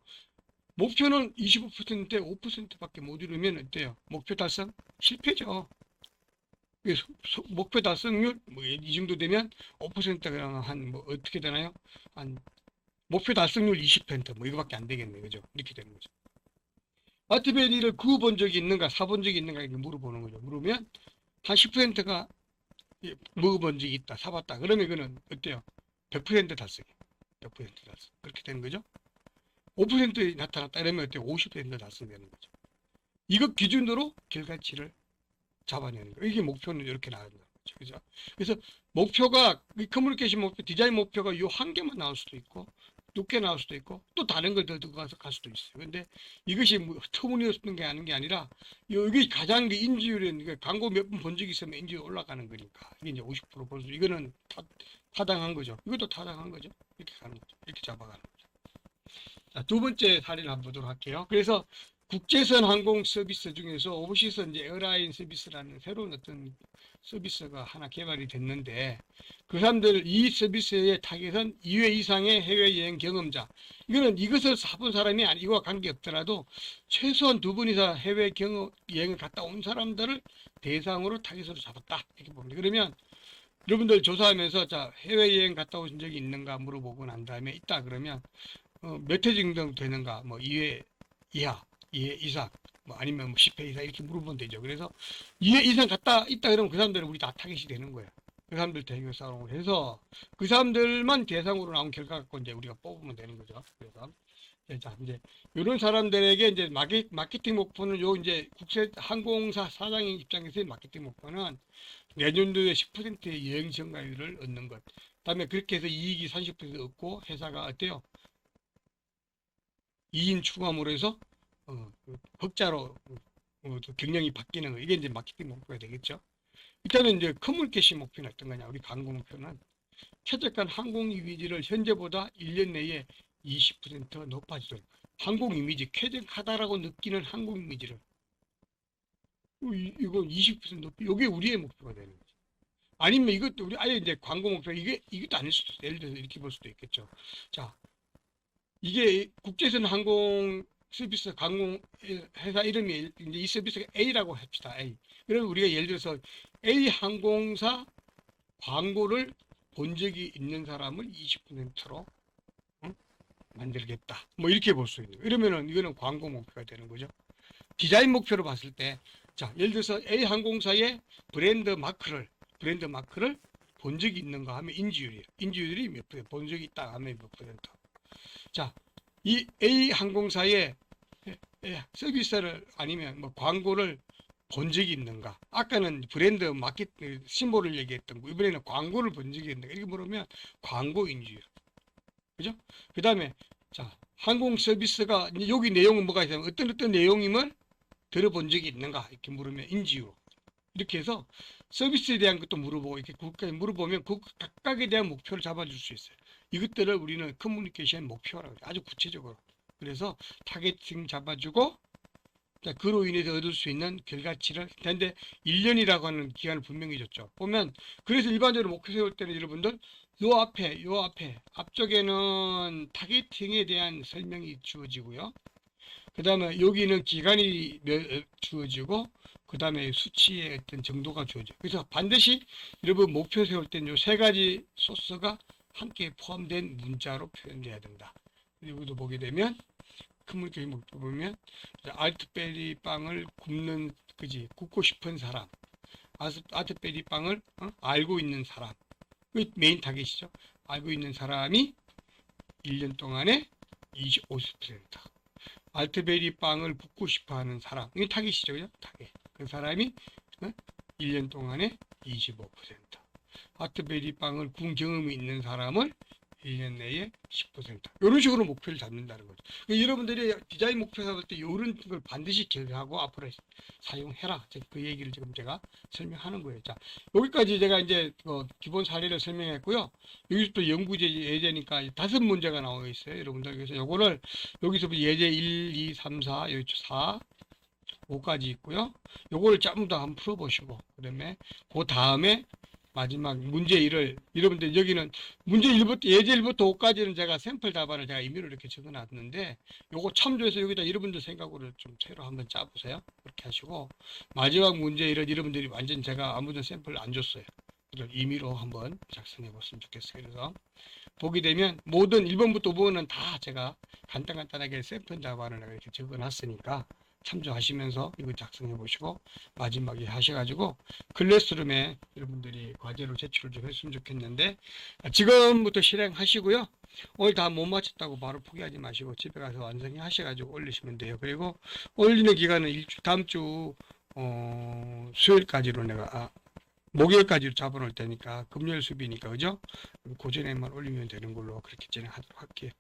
목표는 25%인데 5%밖에 못 이루면 어때요? 목표 달성 실패죠. 목표 달성률 뭐 이 정도 되면 5%가 한뭐 어떻게 되나요? 한 목표 달성률 20%뭐 이거밖에 안 되겠네요. 그죠? 이렇게 되는 거죠. 아트베리를 구워본 적이 있는가, 사본 적이 있는가 이렇게 물어보는 거죠. 물으면 한 10%가 먹어본 적이 있다, 사봤다. 그러면 이거는 어때요? 100% 달성이에요. 100% 달성. 그렇게 되는 거죠. 5% 나타났다 이러면 어때요? 50% 달성되는 거죠. 이것 기준으로 결과치를 잡아내는 거예요. 이게 목표는 이렇게 나가는 거죠. 그죠? 그래서 목표가, 커뮤니케이션 목표, 디자인 목표가 이 한 개만 나올 수도 있고, 높게 나올 수도 있고, 또 다른 걸 더 들어가서 갈 수도 있어요. 근데 이것이 뭐 터무니없는 게 아닌 게 아니라, 여기 가장 인지율이, 광고 몇 번 본 적이 있으면 인지율 올라가는 거니까. 이게 이제 50% 이거는 타당한 거죠. 이것도 타당한 거죠. 이렇게 가는 거죠. 이렇게 잡아가는 거죠. 자, 두 번째 사례를 한번 보도록 할게요. 그래서 국제선 항공 서비스 중에서 오버시스 이제 에어라인 서비스라는 새로운 어떤 서비스가 하나 개발이 됐는데 그 사람들 이 서비스의 타겟은 2회 이상의 해외여행 경험자. 이거는 이것을 사본 사람이 이거와 관계없더라도 최소한 2번 이상 해외 여행을 갔다 온 사람들을 대상으로 타겟으로 잡았다. 이렇게 봅니다. 그러면 여러분들 조사하면서 자 해외여행 갔다 오신 적이 있는가 물어보고 난 다음에 있다 그러면 몇 회 정도 되는가 뭐 2회 이하 2회 이상 뭐 아니면 뭐 10회 이상 이렇게 물어보면 되죠. 그래서 2회 이상 갔다 있다 그러면 그 사람들은 우리 다 타겟이 되는 거예요. 그 사람들 대결 싸움을 해서 그 사람들만 대상으로 나온 결과 갖고 이제 우리가 뽑으면 되는 거죠. 그래서 자 이제 이런 사람들에게 이제 마케팅 목표는 요 이제 국제 항공사 사장의 입장에서의 마케팅 목표는 내년도에 10%의 여행 증가율을 얻는 것. 그다음에 그렇게 해서 이익이 30% 얻고 회사가 어때요? 2인 추가함으로 해서 흑자로 경영이 바뀌는 거. 이게 이제 마케팅 목표가 되겠죠. 일단은 이제 커뮤니케이션 목표는 어떤 거냐? 우리 광고 목표는 최적한 항공 이미지를 현재보다 1년 내에 20% 높아지도록. 항공 이미지, 쾌적하다라고 느끼는 항공 이미지를 이거 20% 높이, 이게 우리의 목표가 되는 거죠. 아니면 이것도 우리 아예 이제 광고 목표, 이것도 아닐 수도 있어요. 예를 들어서 이렇게 볼 수도 있겠죠. 자, 이게 국제선 항공 서비스 항공 회사 이름이 이제 이 서비스가 A라고 합시다. A. 그러면 우리가 예를 들어서 A 항공사 광고를 본 적이 있는 사람을 20%로 만들겠다. 뭐 이렇게 볼 수 있는. 이러면은 이거는 광고 목표가 되는 거죠. 디자인 목표로 봤을 때, 자, 예를 들어서 A 항공사의 브랜드 마크를 본 적이 있는가 하면 인지율이에요. 인지율이 몇 퍼센트, 본 적이 있다 하면 몇 퍼센트. 자, 이 A 항공사의 서비스를 아니면 뭐 광고를 본 적이 있는가? 아까는 브랜드 마켓 심볼을 얘기했던 거, 이번에는 광고를 본 적이 있는가? 이렇게 물으면 광고 인지율. 그죠? 그 다음에, 자, 항공 서비스가, 여기 내용은 뭐가 있냐면 어떤 내용임을 들어본 적이 있는가? 이렇게 물으면 인지율. 이렇게 해서 서비스에 대한 것도 물어보고, 이렇게 국가에 물어보면 그 각각에 대한 목표를 잡아줄 수 있어요. 이것들을 우리는 커뮤니케이션 목표라고 해요. 아주 구체적으로. 그래서 타겟팅 잡아주고, 자, 그로 인해서 얻을 수 있는 결과치를, 근데 1년이라고 하는 기간을 분명히 줬죠. 보면, 그래서 일반적으로 목표 세울 때는 여러분들, 앞쪽에는 타겟팅에 대한 설명이 주어지고요. 그 다음에 여기는 기간이 주어지고, 그 다음에 수치의 어떤 정도가 주어져요. 그래서 반드시 여러분 목표 세울 때는 요 세 가지 소스가 함께 포함된 문자로 표현돼야 된다. 여기도 보게 되면, 커뮤니케이션 목표 보면, 알트베리 빵을 굽고 싶은 사람, 알트베리 빵을 알고 있는 사람, 그 메인 타겟이죠. 알고 있는 사람이 1년 동안에 50%. 알트베리 빵을 굽고 싶어 하는 사람. 이게 타겟이죠. 그죠? 타겟. 그 사람이 1년 동안에 25%. 알트베리 빵을 군 경험이 있는 사람을 1년 내에 10%. 이런 식으로 목표를 잡는다는 거죠. 여러분들이 디자인 목표 잡을 때 이런 걸 반드시 기억하고 앞으로 사용해라. 그 얘기를 지금 제가 설명하는 거예요. 자, 여기까지 제가 이제 기본 사례를 설명했고요. 여기서 또 연구제 예제니까 5문제가 나와 있어요. 여러분들. 그래서 요거를 여기서부터 예제 1, 2, 3, 4, 여기 4, 5까지 있고요. 요거를 전부 다 한번 풀어보시고, 그 다음에 마지막 문제 1을, 여러분들 여기는 문제 1부터, 예제 1부터 5까지는 제가 샘플 답안을 제가 임의로 이렇게 적어 놨는데, 요거 참조해서 여기다 여러분들 생각으로 좀 새로 한번 짜보세요. 그렇게 하시고, 마지막 문제 1을 여러분들이 완전 제가 아무도 샘플 안 줬어요. 그래서 임의로 한번 작성해 봤으면 좋겠어요. 그래서 보게 되면 모든 1번부터 5번은 다 제가 간단하게 샘플 답안을 이렇게 적어 놨으니까 참조하시면서 이거 작성해 보시고 마지막에 하셔가지고 클래스룸에 여러분들이 과제로 제출을 좀 했으면 좋겠는데, 지금부터 실행하시고요. 오늘 다 못 맞췄다고 바로 포기하지 마시고 집에 가서 완성히 하셔가지고 올리시면 돼요. 그리고 올리는 기간은 다음 주 수요일까지로 목요일까지로 잡아놓을 테니까 금요일 수비니까, 그죠? 그 전에만 올리면 되는 걸로 그렇게 진행하도록 할게요.